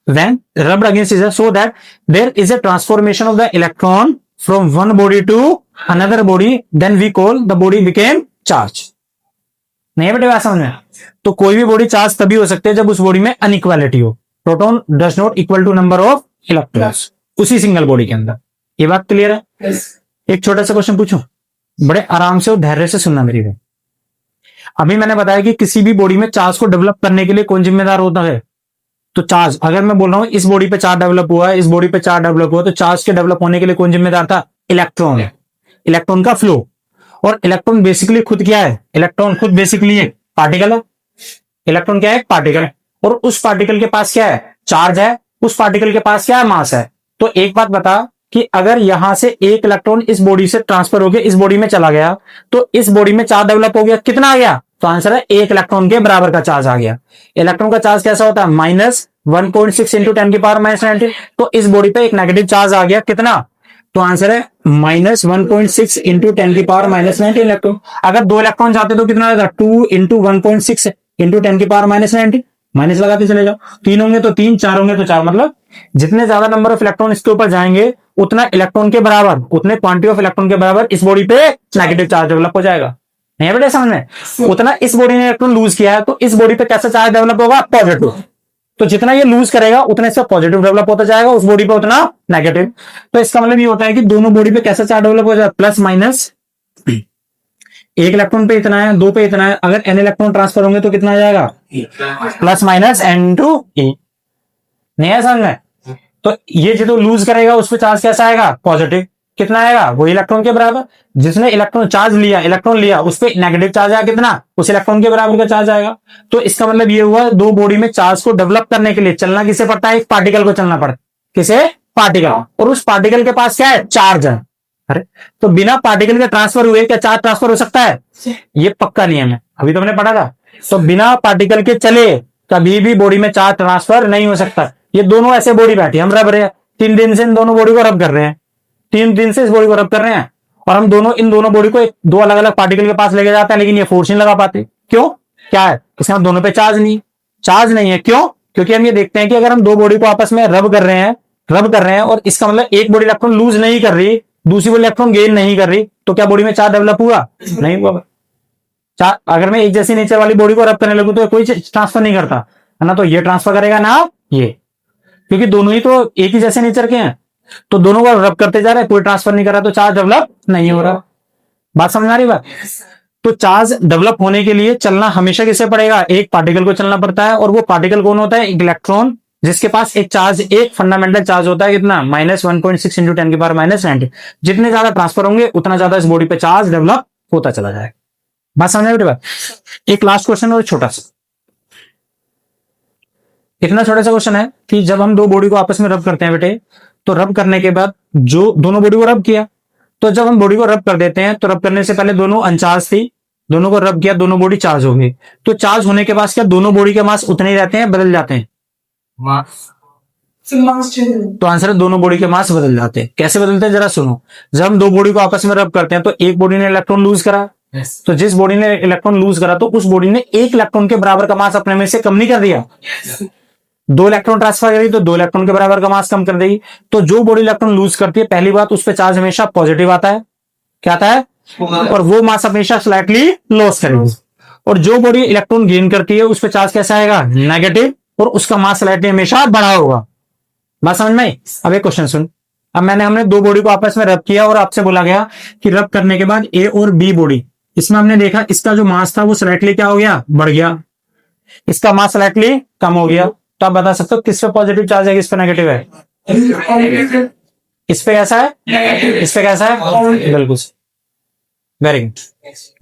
when rubbed against each other so that there is a transformation of the electron from one body to another body, then we call the body became charge. नहीं बेटे बात समझ में? तो कोई भी बॉडी चार्ज तभी हो सकती है जब उस बॉडी में अनइक्वालिटी हो। Proton does not equal to number of electrons उसी सिंगल बॉडी के अंदर। ये बात क्लियर है? एक छोटा सा क्वेश्चन पूछूं, बड़े आराम से और धैर्य से सुनना मेरी बात। अभी मैंने बताया कि किसी भी बॉडी में चार्ज को डेवलप करने के लिए कौन जिम्मेदार होता है? तो चार्ज, अगर मैं बोल रहा हूं इस बॉडी पे चार्ज डेवलप हुआ है, इस बॉडी पे चार्ज डेवलप हुआ, तो चार्ज के डेवलप होने के लिए कौन जिम्मेदार था? इलेक्ट्रॉन। इलेक्ट्रॉन का फ्लो। और इलेक्ट्रॉन बेसिकली खुद क्या है? इलेक्ट्रॉन खुद बेसिकली एक पार्टिकल है। इलेक्ट्रॉन क्या है? एक पार्टिकल है। और उस पार्टिकल के पास क्या है? चार्ज है। उस पार्टिकल के पास क्या है? मास है। तो एक बात बता कि अगर यहां से एक इलेक्ट्रॉन इस बॉडी से ट्रांसफर होकर इस बॉडी में चला गया तो इस बॉडी में चार्ज डेवलप हो गया, कितना आ गया? तो आंसर है 1 इलेक्ट्रॉन के बराबर का चार्ज आ गया। इलेक्ट्रॉन का चार्ज कैसा होता है? -1.6 इंटू 10⁻⁻⁹। तो इस बॉडी पे एक नेगेटिव चार्ज आ गया, कितना? तो आंसर है -1.6 इंटू 10⁻⁻⁹ इलेक्ट्रॉन। अगर 2 इलेक्ट्रॉन चाहते तो कितना होगा? 2 इंटू 1.6 इंटू 10⁻⁻⁹ माइनस लगाते चले जाओ। 3 होंगे तो 3, 4 होंगे तो 4। मतलब जितने ज्यादा नंबर ऑफ इलेक्ट्रॉन इसके ऊपर जाएंगे उतना इलेक्ट्रॉन के बराबर, उतने क्वांटिटी ऑफ इलेक्ट्रॉन के बराबर इस बॉडी पे नेगेटिव चार्ज डेवलप हो जाएगा। नहीं बेटे समझ में? उतना इस बॉडी ने इलेक्ट्रॉन लूज किया है तो इस बॉडी पे कैसा चार्ज डेवलप होगा? पॉजिटिव। तो जितना ये लूज करेगा उतना इसका पॉजिटिव डेवलप होता जाएगा, उस बॉडी पे उतना नेगेटिव। तो इसका मतलब ये होता है कि दोनों बॉडी पे कैसा चार्ज डेवलप हो जाएगा? Plus minus. एक इलेक्ट्रॉन पे इतना है, 2 पे इतना है। अगर n इलेक्ट्रॉन ट्रांसफर होंगे तो कितना आ जाएगा? Plus minus n two e। नहीं है समझ में? तो ये जो लूज करेगा उस पर चार्ज कैसा आएगा? पॉजिटिव। कितना आएगा? वो इलेक्ट्रॉन के बराबर। जिसने इलेक्ट्रॉन लिया उस पर नेगेटिव चार्ज आया, कितना? उस इलेक्ट्रॉन के बराबर का चार्ज आएगा। तो इसका मतलब ये हुआ दो बॉडी में चार्ज को डेवलप करने के लिए चलना किसे पड़ता है? एक पार्टिकल को चलना पड़ता है। किसे? पार्टिकल। और उस पार्टिकल के पास क्या है? चार्ज है। अरे तो बिना पार्टिकल के ट्रांसफर हुए क्या चार्ज ट्रांसफर हो सकता है? ये पक्का नियम है, अभी तो हमने पढ़ा था। तो बिना पार्टिकल के चले कभी भी बॉडी में चार्ज ट्रांसफर नहीं हो सकता। ये दोनों ऐसे बॉडी बैठी, हम रब रहे हैं 3 दिन से, इन दोनों बॉडी को रब कर रहे हैं, 3 दिन से इस बॉडी को रब कर रहे हैं और हम इन दोनों बॉडी को 2 अलग अलग पार्टिकल के पास लेके जाते हैं, लेकिन ये फोर्स नहीं लगा पाते। क्यों? क्या है? इसका दोनों पे चार्ज नहीं है। क्यों? क्योंकि हम ये देखते हैं कि अगर हम 2 बॉडी को आपस में रब कर रहे हैं और इसका मतलब एक बॉडी इलेक्ट्रॉन लूज नहीं कर रही, दूसरी बॉडी इलेक्ट्रॉन गेन नहीं कर रही, तो क्या बॉडी में चार्ज डेवलप हुआ? नहीं हुआ। अगर मैं एक जैसी नेचर वाली बॉडी को रब करने लगूं तो कोई ट्रांसफर नहीं करता है ना, तो ये ट्रांसफर करेगा ना ये। क्योंकि दोनों ही तो एक ही जैसे नेचर के हैं, तो दोनों को रब करते जा रहे हैं, कोई ट्रांसफर नहीं कर रहा, तो चार्ज डेवलप नहीं हो रहा। बात समझ आ रही बात? तो चार्ज डेवलप होने के लिए चलना हमेशा किससे पड़ेगा? एक पार्टिकल को चलना पड़ता है, और वो पार्टिकल कौन होता है? एक इलेक्ट्रॉन, जिसके पास एक चार्ज, एक फंडामेंटल चार्ज होता है कितना? -1.6 इंटू 10⁻⁹ जितने ज्यादा ट्रांसफर होंगे उतना ज्यादा इस बॉडी पे चार्ज डेवलप होता चला जाएगा। बात समझ में बात? एक लास्ट क्वेश्चन और छोटा सा, इतना छोटा सा क्वेश्चन है कि जब हम दो बॉडी को आपस में रब करते हैं बेटे, तो रब करने के बाद जो दोनों बॉडी को रब किया, तो जब हम बॉडी को रब कर देते हैं तो रब करने से पहले दोनों अनचार्ज थी, दोनों को रब किया, दोनों बॉडी चार्ज हो गई, तो चार्ज होने के बाद क्या दोनों बॉडी के मास उतने ही रहते हैं, बदल जाते हैं? तो आंसर है दोनों बॉडी के मास बदल जाते हैं। कैसे बदलते हैं जरा सुनो। जब हम दो बॉडी को आपस में रब करते हैं तो एक बॉडी ने इलेक्ट्रॉन लूज करा, तो जिस बॉडी ने इलेक्ट्रॉन लूज करा तो उस बॉडी ने एक इलेक्ट्रॉन के बराबर का मास अपने में से कम नहीं कर दिया। दो इलेक्ट्रॉन ट्रांसफर करी तो दो इलेक्ट्रॉन के बराबर का मास कम कर देगी। तो जो बॉडी इलेक्ट्रॉन लूज करती है, पहली बात उस पर चार्ज हमेशा पॉजिटिव आता है, क्या आता है? और वो मास हमेशा स्लाइटली लॉस करेगी। और जो बॉडी इलेक्ट्रॉन गेन करती है उस पर चार्ज कैसा आएगा? नेगेटिव, और उसका मास स्लाइटली हमेशा बड़ा होगा। बात समझ में आई? अब एक क्वेश्चन सुन। अब हमने दो बॉडी को आपस में रब किया और आपसे बोला गया कि रब करने के बाद ए और बी बॉडी, इसमें हमने देखा इसका जो मास था वो स्लाइटली क्या हो गया? बढ़ गया, इसका मास स्लाइटली कम हो गया। तो आप बता सकते हो किस पे पॉजिटिव चार्ज है, किस पे नेगेटिव है? इस पे कैसा है? इस पे कैसा है? बिल्कुल वेरी गुड।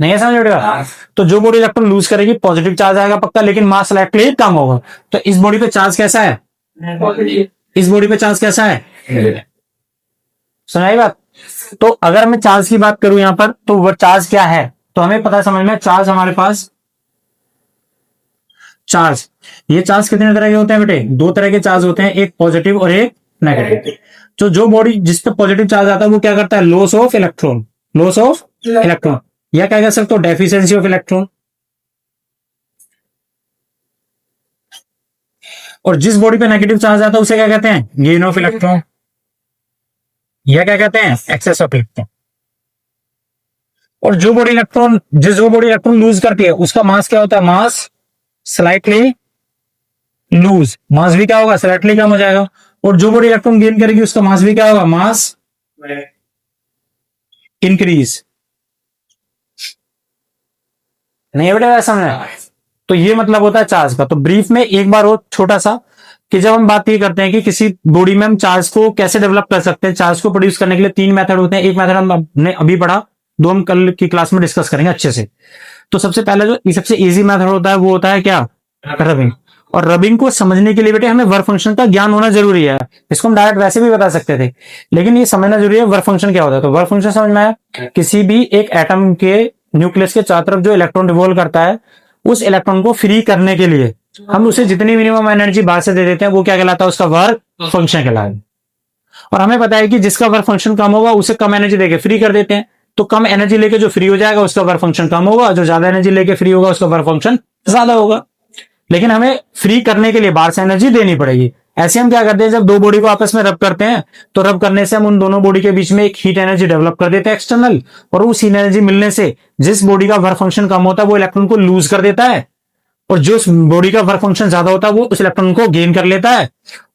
नहीं है समझ में? तो जो बॉडी इलेक्ट्रॉन लूज करेगी पॉजिटिव चार्ज आएगा पक्का, लेकिन मास स्लाइटली कम होगा। तो इस बॉडी पे चार्ज कैसा है? इस बॉडी पे चार्ज कैसा है? सुनाई बात? तो अगर मैं चार्ज की बात करूं यहां पर, तो वो चार्ज क्या है? तो हमें पता समझ में, चार्ज हमारे पास चार्ज, ये चार्ज कितने तरह के होते हैं बेटे? दो तरह के चार्ज होते हैं, एक पॉजिटिव और एक नेगेटिव। तो जो बॉडी जिस पे पॉजिटिव चार्ज आता है वो क्या करता है? Loss of electron, loss of electron, या क्या कह सकते हो? Deficiency of electron. और जिस बॉडी पे नेगेटिव चार्ज आता है उसे क्या कहते हैं? गेन ऑफ इलेक्ट्रॉन, या क्या कहते हैं? Excess of electron. और जो बॉडी इलेक्ट्रॉन लूज करती है उसका मास क्या होता है? मास स्लाइटली लूज, मास भी क्या होगा? स्लाइटली कम हो जाएगा। और जो बॉडी इलेक्ट्रॉन गेन करेगी उसका मास भी क्या होगा? मास इंक्रीज। नहीं बेटा ऐसा समझना? तो ये मतलब होता है चार्ज का। तो ब्रीफ में एक बार और छोटा सा, कि जब हम बात ये करते हैं कि किसी बॉडी में हम चार्ज को कैसे डेवलप कर सकते हैं, चार्ज को प्रोड्यूस करने के लिए तीन मेथड होते हैं। एक मेथड हमने अभी पढ़ा, दो हम कल की क्लास में डिस्कस करेंगे अच्छे से। तो सबसे पहला जो सबसे इजी मेथड होता है वो होता है क्या? रबिंग। और रबिंग को समझने के लिए बेटे हमें वर्क फंक्शन का ज्ञान होना जरूरी है। इसको हम डायरेक्ट वैसे भी बता सकते थे, लेकिन ये समझना जरूरी है वर्क फंक्शन क्या होता है। तो वर्क फंक्शन समझ में आया? किसी भी एक एटम के न्यूक्लियस के चारों तरफ जो इलेक्ट्रॉन रिवॉल्व करता है, उस इलेक्ट्रॉन को फ्री करने के लिए हम उसे जितनी मिनिमम एनर्जी बाहर से दे देते हैं वो क्या कहलाता है? उसका वर्क फंक्शन कहलाता। और हमें पता है कि जिसका वर्क फंक्शन कम होगा उसे कम एनर्जी देके फ्री कर देते हैं। तो कम एनर्जी लेके जो फ्री हो जाएगा उसका वर्क फंक्शन कम होगा, जो ज्यादा एनर्जी लेके फ्री होगा उसका वर्क फंक्शन ज्यादा होगा। लेकिन हमें फ्री करने के लिए बाहर से एनर्जी देनी पड़ेगी। ऐसे हम क्या करते हैं, जब दो बॉडी को आपस में रब करते हैं तो रब करने से हम उन दोनों बॉडी के बीच में एक हीट एनर्जी डेवलप कर देते हैं एक्सटर्नल, और उस हीट एनर्जी मिलने से जिस बॉडी का वर्क फंक्शन कम होता है वो इलेक्ट्रॉन को लूज कर देता है, और जो बॉडी का वर्क फंक्शन ज्यादा होता है वो उस इलेक्ट्रॉन को गेन कर लेता है।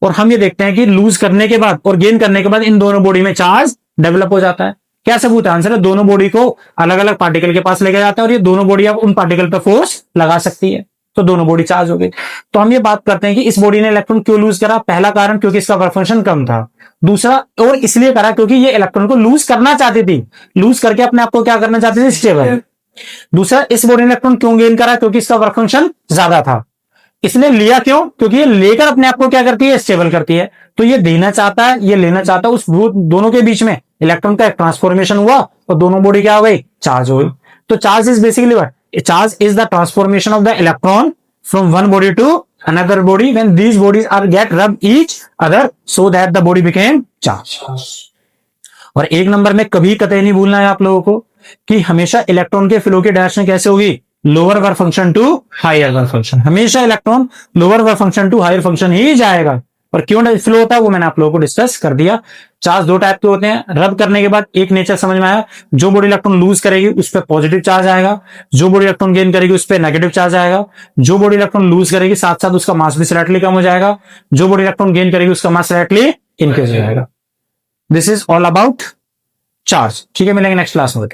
और हम ये देखते हैं कि लूज करने के बाद और गेन करने के बाद इन दोनों बॉडी में चार्ज डेवलप हो जाता है। क्या सबूत है? आंसर है दोनों बॉडी को अलग अलग पार्टिकल के पास लेके जाता है और ये दोनों बॉडी अब उन पार्टिकल पर फोर्स लगा सकती है, तो दोनों बॉडी चार्ज हो गई। तो हम ये बात करते हैं कि इस बॉडी ने इलेक्ट्रॉन क्यों लूज करा। पहला कारण क्योंकि इसका वर्क फंक्शन कम था। दूसरा और इसलिए करा क्योंकि ये इलेक्ट्रॉन को लूज करना चाहती थी, लूज करके अपने आप को क्या करना चाहती थी? स्टेबल। दूसरा, इस बॉडी ने इलेक्ट्रॉन क्यों गेन करा? क्योंकि इसका वर्क फंक्शन ज्यादा था। इसने लिया क्यों? क्योंकि ये लेकर अपने आप को क्या करती है? स्टेबल करती है। तो ये देना चाहता है, ये लेना चाहता है, उस दोनों के बीच में इलेक्ट्रॉन का एक ट्रांसफॉर्मेशन हुआ और दोनों बॉडी क्या हो गई? चार्ज हो गई। तो charge is basically what? Charge is the transformation of the electron from one body to another body when these bodies are get rub each other so that the body became charge. और एक नंबर में कभी कतई नहीं भूलना है आप लोगों को कि हमेशा इलेक्ट्रॉन के फ्लो की डायरेक्शन कैसे होगी? Lower work function to higher work function. हमेशा electron lower work function to higher function ही जाएगा। और क्यों फ्लो होता है वो मैंने आप लोगों को डिस्कस कर दिया। चार्ज दो टाइप के होते हैं, रब करने के बाद एक नेचर समझ में आया, जो बॉडी इलेक्ट्रॉन लूज करेगी उस पर पॉजिटिव चार्ज आएगा, जो बॉडी इलेक्ट्रॉन गेन करेगी उस पर नेगेटिव चार्ज आएगा, जो बॉडी इलेक्ट्रॉन लूज करेगी साथ साथ उसका मास भी स्लाइटली कम हो जाएगा, जो बॉडी इलेक्ट्रॉन गेन करेगी उसका मास स्लाइटली इंक्रीज हो जाएगा। This is all about charge. ठीक है, मिलेंगे नेक्स्ट क्लास में।